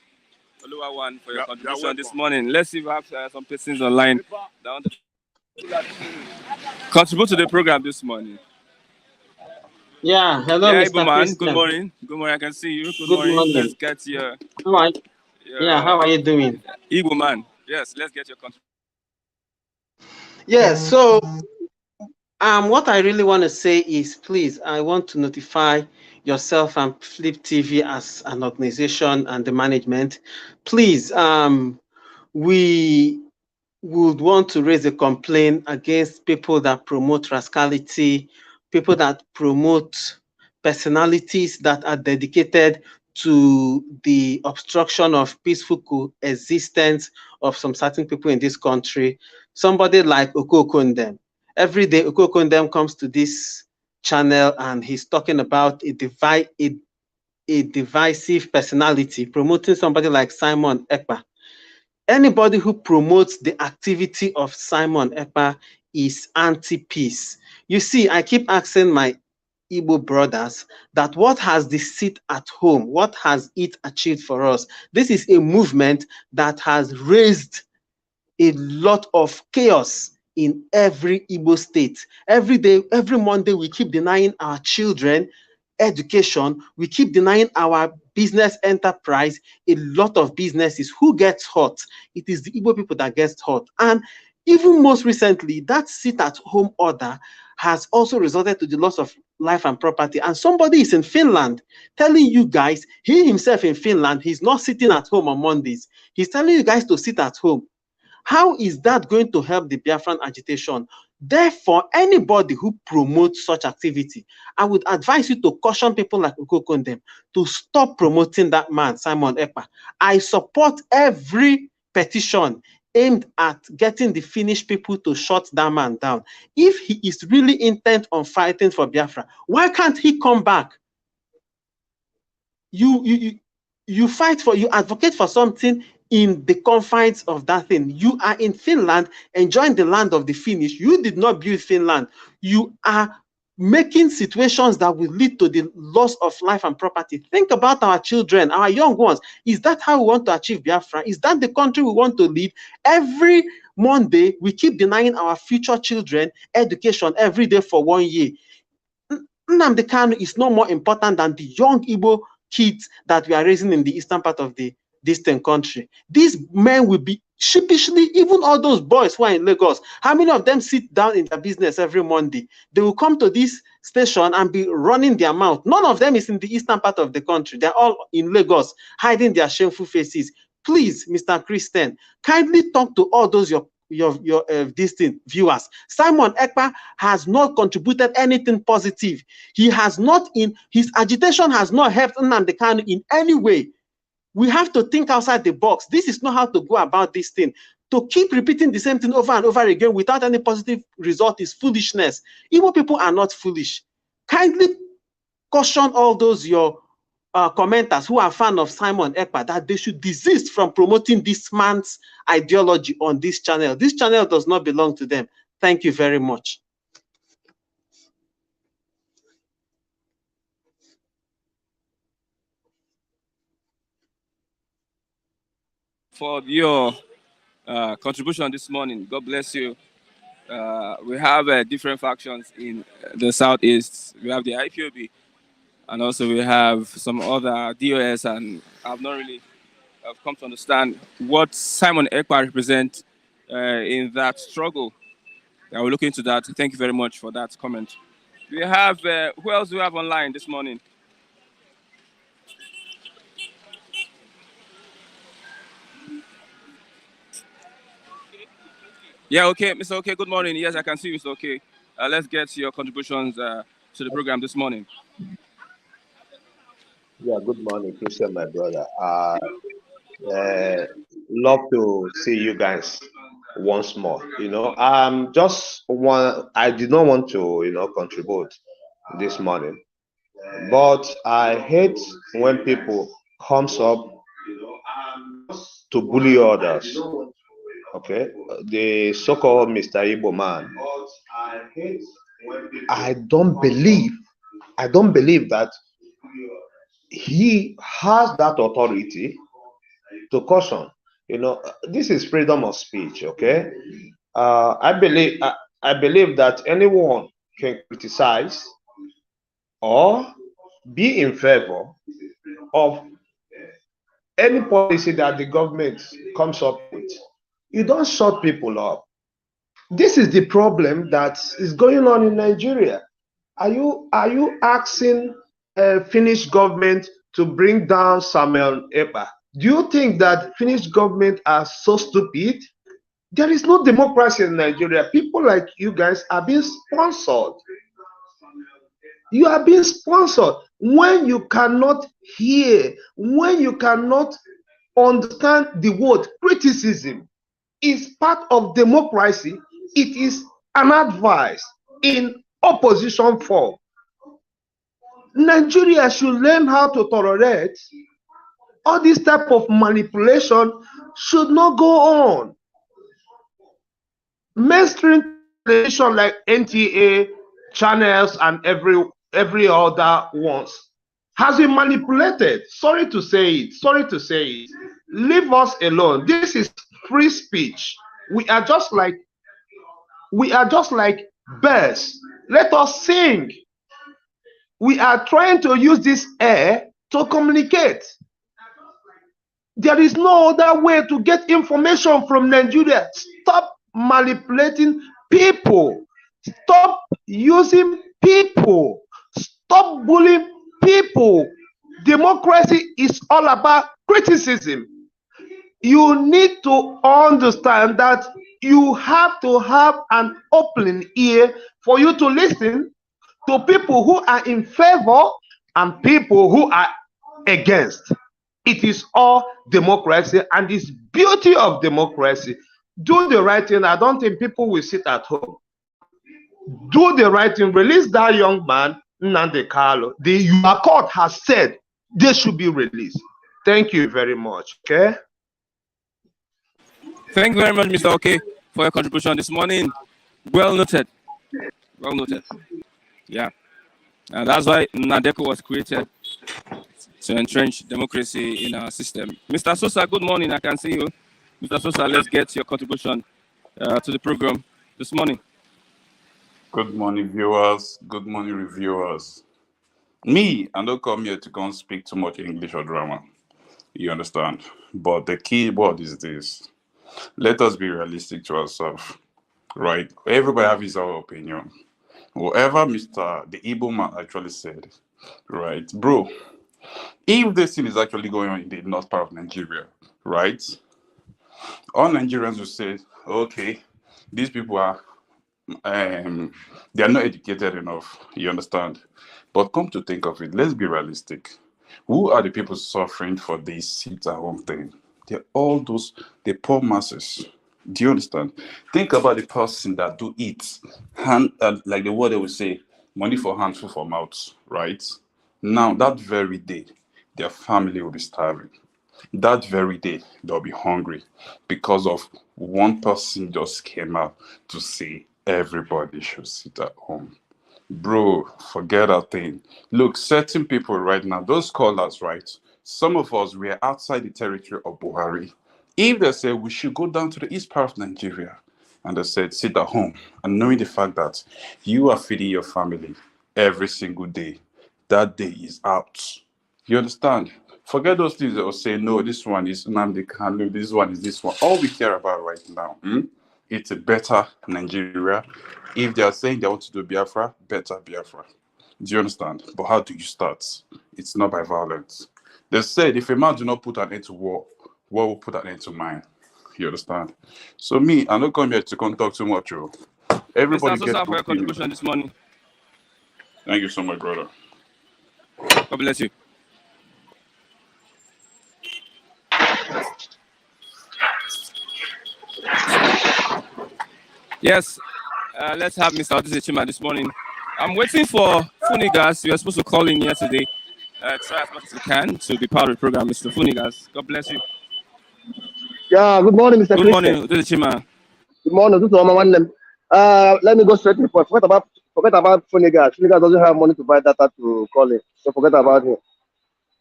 Speaker 4: Oluwawan, for your contribution this morning. Let's see if we have some persons online that want to contribute to the program this morning.
Speaker 8: Yeah, hello,
Speaker 4: Yeah,
Speaker 8: Mr.
Speaker 4: man.
Speaker 8: Christian.
Speaker 4: Good morning. Good morning. I can see you. Good
Speaker 8: morning.
Speaker 4: Let's get your.
Speaker 8: How are you doing?
Speaker 4: Igbo man. Yes, let's get your contribution.
Speaker 8: Yes, so what I really want to say is, please, I want to notify yourself and Flip TV as an organization and the management. Please, we would want to raise a complaint against people that promote rascality, people that promote personalities that are dedicated to the obstruction of peaceful coexistence of some certain people in this country. Somebody like Okokondem. Every day Okokondem comes to this channel and he's talking about a divisive personality, promoting somebody like Simon Ekpa. Anybody who promotes the activity of Simon Ekpa is anti-peace. You see, I keep asking my Igbo brothers that what has the seat at home? What has it achieved for us? This is a movement that has raised a lot of chaos in every Igbo state. Every day, every Monday, we keep denying our children education. We keep denying our business enterprise. A lot of businesses. Who gets hurt? It is the Igbo people that gets hurt. And even most recently, that sit-at-home order has also resulted to the loss of life and property. And somebody is in Finland telling you guys, he himself in Finland, he's not sitting at home on Mondays. He's telling you guys to sit at home. How is that going to help the Biafran agitation? Therefore, anybody who promotes such activity, I would advise you to caution people like Okokondem to stop promoting that man, Simon Ekpa. I support every petition aimed at getting the Finnish people to shut that man down. If he is really intent on fighting for Biafra, why can't he come back? You fight for, you advocate for something in the confines of that thing. You are in Finland enjoying the land of the Finnish. You did not build Finland. You are making situations that will lead to the loss of life and property. Think about our children, our young ones. Is that how we want to achieve Biafra? Is that the country we want to live? Every Monday, we keep denying our future children education every day for 1 year. Nnamdi Kanu is no more important than the young Igbo kids that we are raising in the eastern part of the distant country. These men will be sheepishly, even all those boys who are in Lagos, how many of them sit down in their business every Monday? They will come to this station and be running their mouth. None of them is in the eastern part of the country. They're all in Lagos, hiding their shameful faces. Please, Mr. Christian, kindly talk to all those your viewers. Simon Ekpa has not contributed anything positive. His agitation has not helped Nnamdi Kanu in any way. We have to think outside the box. This is not how to go about this thing. To keep repeating the same thing over and over again without any positive result is foolishness. Igbo people are not foolish. Kindly caution all those your commenters who are fans of Simon Ekpa that they should desist from promoting this man's ideology on this channel. This channel does not belong to them. Thank you very much.
Speaker 4: For your contribution this morning. God bless you. We have different factions in the Southeast. We have the IPOB, and also we have some other DOS, and I've not really come to understand what Simon Ekpa represents in that struggle. I will look into that. Thank you very much for that comment. We have, who else do we have online this morning? Yeah, okay, Mr. Okay, good morning. Yes, I can see you, Mr. Okay. Let's get your contributions to the program this morning.
Speaker 9: Yeah, good morning, Christian, my brother. Love to see you guys once more. I did not want to, contribute this morning, but I hate when people comes up to bully others. Okay, the so-called Mr. Igbo man. I don't believe that he has that authority to caution. This is freedom of speech. Okay, I believe that anyone can criticize or be in favor of any policy that the government comes up with. You don't shut people up. This is the problem that is going on in Nigeria. Are you asking a Finnish government to bring down Samuel Ekpa? Do you think that Finnish government are so stupid? There is no democracy in Nigeria. People like you guys are being sponsored. You are being sponsored. When you cannot hear, when you cannot understand the word criticism is part of democracy, it is an advice in opposition form. Nigeria should learn how to tolerate. All this type of manipulation should not go on. Mainstream television like NTA channels and every other ones has been manipulated. Sorry to say it. Leave us alone. This is free speech. We are just like birds. Let us sing. We are trying to use this air to communicate. There is no other way to get information from Nigeria. Stop manipulating people. Stop using people. Stop bullying people. Democracy is all about criticism. You need to understand that you have to have an open ear for you to listen to people who are in favor and people who are against. It is all democracy, and this beauty of democracy. Do the right thing. I don't think people will sit at home. Do the right thing. Release that young man, Nnamdi Kanu. The court has said they should be released. Thank you very much. Okay.
Speaker 4: Thank you very much, Mr. Okay, for your contribution this morning. Well noted. Well noted. Yeah. And that's why NADECO was created, to entrench democracy in our system. Mr. Sosa, good morning. I can see you. Mr. Sosa, let's get your contribution to the program this morning.
Speaker 10: Good morning, viewers. Good morning, reviewers. I don't come here to go and speak too much English or drama. You understand? But the key word is this. Let us be realistic to ourselves, right? Everybody have his own opinion. Whatever the Igbo man actually said, right? Bro, if this thing is actually going on in the north part of Nigeria, right? All Nigerians will say, okay, these people are they are not educated enough. You understand? But come to think of it, let's be realistic. Who are the people suffering for this sit-at-home thing? They're all those the poor masses. Do you understand? Think about the person that do it, hand like the word they will say, money for hand, food for mouth, right? Now that very day, their family will be starving. That very day, they'll be hungry because of one person just came out to say everybody should sit at home. Bro, forget that thing. Look, certain people right now, those scholars, right? Some of us, we are outside the territory of Buhari. If they say we should go down to the east part of Nigeria, and they said sit at home, and knowing the fact that you are feeding your family every single day, that day is out. You understand? Forget those things that will say, no, this one is Nnamdi Kanu, this one is this one. All we care about right now, it's a better Nigeria. If they are saying they want to do Biafra, better Biafra. Do you understand? But how do you start? It's not by violence. They said if a man do not put an end to war, war will put an end to mine. You understand? So me, I don't come here to come talk too much. Everybody
Speaker 4: Mr.
Speaker 10: gets
Speaker 4: Sosa, for your
Speaker 10: good opinion.
Speaker 4: contribution this morning.
Speaker 10: Thank you so much, brother.
Speaker 4: God bless you. Yes, let's have Mr. Odizechima this morning. I'm waiting for Funigas. You were supposed to call in yesterday. Try as much as you can to be part of the program, Mr. Funigas. God bless you.
Speaker 11: Yeah, good morning, Mr.
Speaker 4: Good
Speaker 11: Christian.
Speaker 4: morning, Odizechima.
Speaker 11: Good morning. This is Mama. Let me go straight to the point. Forget about Funigas. Funigas doesn't have money to buy data to call it, so forget about him.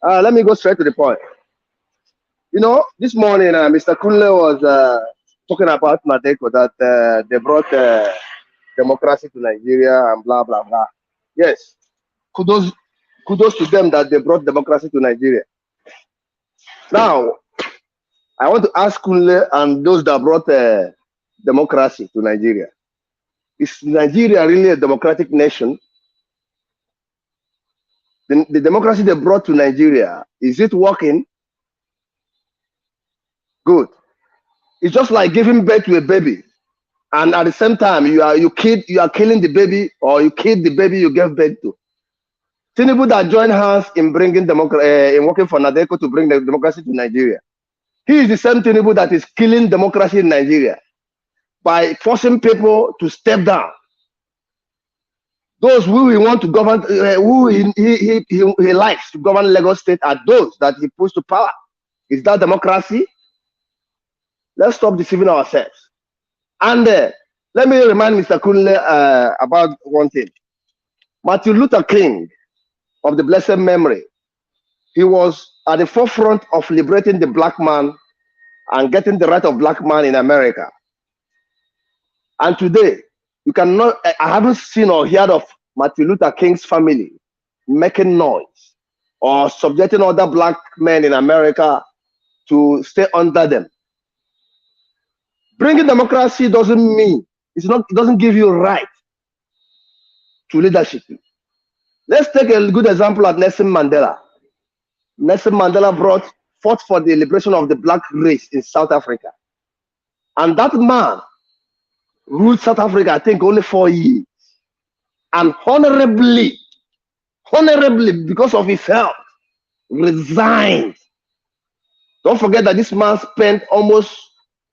Speaker 11: Let me go straight to the point. You know, this morning, Mr. Kunle was talking about Nadeko, that they brought democracy to Nigeria and blah, blah, blah. Yes, kudos to them that they brought democracy to Nigeria. Now, I want to ask Kunle and those that brought democracy to Nigeria. Is Nigeria really a democratic nation? The democracy they brought to Nigeria, is it working? Good. It's just like giving birth to a baby, and at the same time you are killing the baby, or you kill the baby you gave birth to. Tinubu that joined hands in bringing in working for Nadeko to bring the democracy to Nigeria. He is the same Tinubu that is killing democracy in Nigeria by forcing people to step down. Those who he want to govern, who he likes to govern Lagos State, are those that he puts to power. Is that democracy? Let's stop deceiving ourselves. And let me remind Mr. Kunle about one thing. Martin Luther King, of the blessed memory, he was at the forefront of liberating the black man and getting the right of black man in America. And today, you cannot, I haven't seen or heard of Martin Luther King's family making noise or subjecting other black men in America to stay under them. Bringing democracy doesn't mean, it doesn't give you right to leadership. Let's take a good example of Nelson Mandela. Nelson Mandela fought for the liberation of the black race in South Africa. And that man ruled South Africa, I think, only 4 years. And honorably, because of his health, resigned. Don't forget that this man spent almost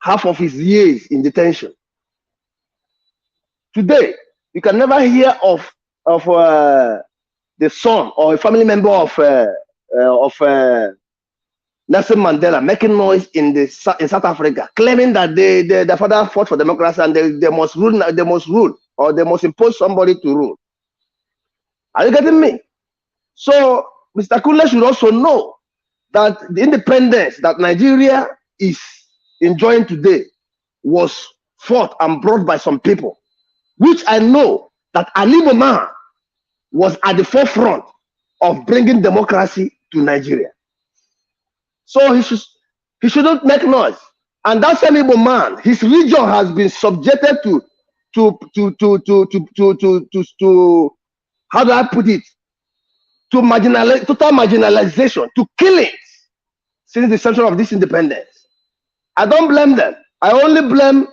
Speaker 11: half of his years in detention. Today, you can never hear of the son or a family member of Nelson Mandela making noise in South Africa, claiming that their father fought for democracy and they must rule, or they must impose somebody to rule. Are you getting me? So Mr. Kunle should also know that the independence that Nigeria is enjoying today was fought and brought by some people, which I know that an Igbo man was at the forefront of bringing democracy to Nigeria. So he shouldn't make noise. And that same Igbo man, his region has been subjected to how do I put it? To total marginalization, to killings since the inception of this independence. I don't blame them. I only blame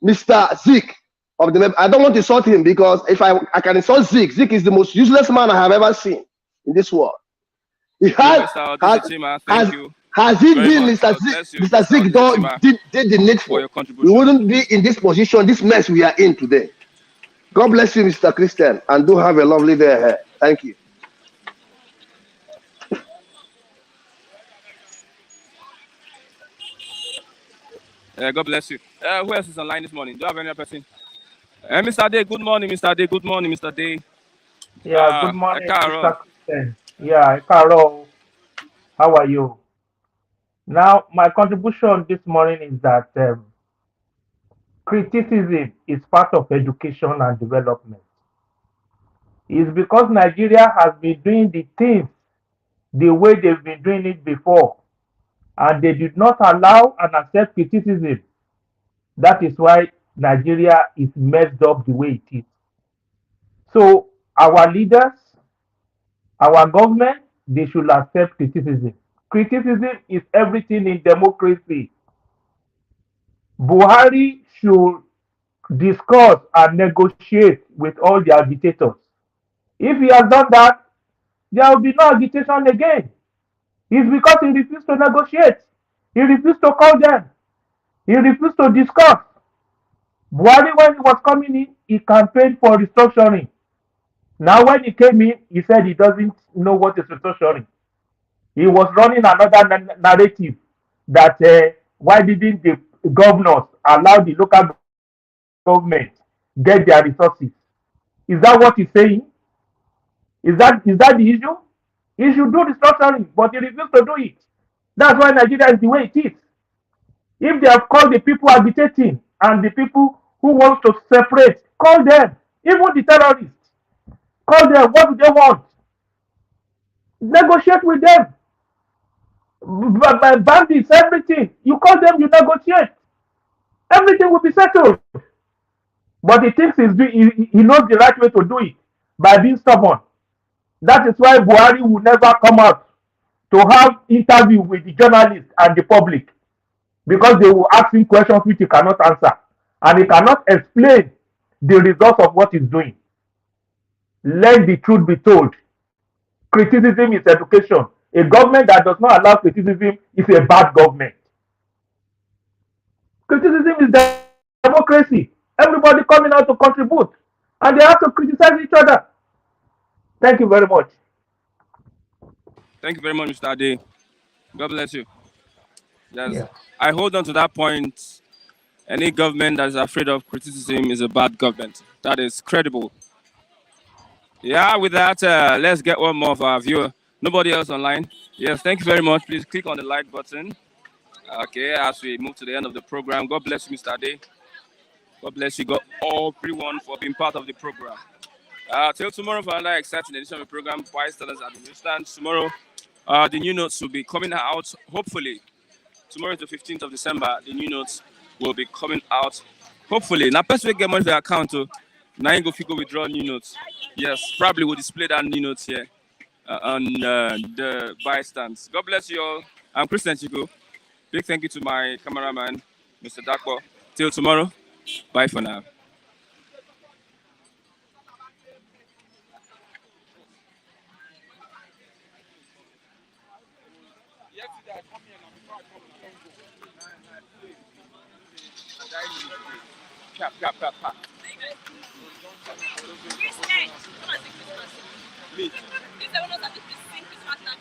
Speaker 11: Mr. Zeke of the. I don't want to insult him because if I can insult Zeke, Zeke is the most useless man I have ever seen in this world. He
Speaker 4: Yo,
Speaker 11: has
Speaker 4: Mr.
Speaker 11: has
Speaker 4: Odisichima,
Speaker 11: has
Speaker 4: thank you
Speaker 11: has it
Speaker 4: very
Speaker 11: been
Speaker 4: much.
Speaker 11: Mr.
Speaker 4: God
Speaker 11: Zeke,
Speaker 4: bless you,
Speaker 11: Mr.
Speaker 4: Mr.
Speaker 11: Zeke
Speaker 4: Odisichima,
Speaker 11: did the
Speaker 4: for
Speaker 11: needful.
Speaker 4: your
Speaker 11: We
Speaker 4: contribution.
Speaker 11: wouldn't be in this position, this mess we are in today. God bless you, Mr. Christian, and do have a lovely day ahead. Thank you.
Speaker 4: God bless you. Who else is online this morning? Do you have any other person? Mr. Day, good morning, Mr. Day. Good morning, Mr. Day.
Speaker 12: Yeah, good morning,
Speaker 4: Carol.
Speaker 12: Mr. Christian. Yeah, Carol, how are you? Now, my contribution this morning is that criticism is part of education and development. It's because Nigeria has been doing the things the way they've been doing it before, and they did not allow and accept criticism. That is why Nigeria is messed up the way it is. So, our leaders, our government, they should accept criticism. Criticism is everything in democracy. Buhari should discuss and negotiate with all the agitators. If he has done that, there will be no agitation again. It's because he refused to negotiate. He refused to call them. He refused to discuss. Buhari, when he was coming in, he campaigned for restructuring. Now, when he came in, he said he doesn't know what is restructuring. He was running another narrative that why didn't the governors allow the local government get their resources? Is that what he's saying? Is that the issue? He should do restructuring, but he refused to do it. That's why Nigeria is the way it is. If they have called the people agitating and the people who want to separate, call them. Even the terrorists, call them. What do they want? Negotiate with them. By bandits, everything. You call them, you negotiate. Everything will be settled. But he thinks he knows the right way to do it by being stubborn. That is why Buhari will never come out to have interview with the journalists and the public, because they will ask him questions which he cannot answer, and he cannot explain the results of what he's doing. Let the truth be told. Criticism is education. A government that does not allow criticism is a bad government. Criticism is democracy. Everybody coming out to contribute, and they have to criticize each other. Thank you very much.
Speaker 4: Thank you very much, Mr. Ade. God bless you. Yes.
Speaker 12: Yeah.
Speaker 4: I hold on to that point. Any government that is afraid of criticism is a bad government. That is credible. Yeah, with that, let's get one more of our viewer. Nobody else online? Yes, thank you very much. Please click on the like button. Okay, as we move to the end of the program, God bless you, Mr. Ade. God bless you, God, everyone, for being part of the program. Till tomorrow for another exciting edition of the program. Wise Sellers at the newsstand. Tomorrow, the new notes will be coming out, hopefully. Tomorrow is the 15th of December. The new notes will be coming out, hopefully. Now, first we get money for the account. Now you go figure withdraw new notes. Yes, probably will display that new notes here on the bystands. God bless you all. I'm Christian Chico. Big thank you to my cameraman, Mr. Dakpo. Till tomorrow. Bye for now. Cap, cap, cap, cap. Me.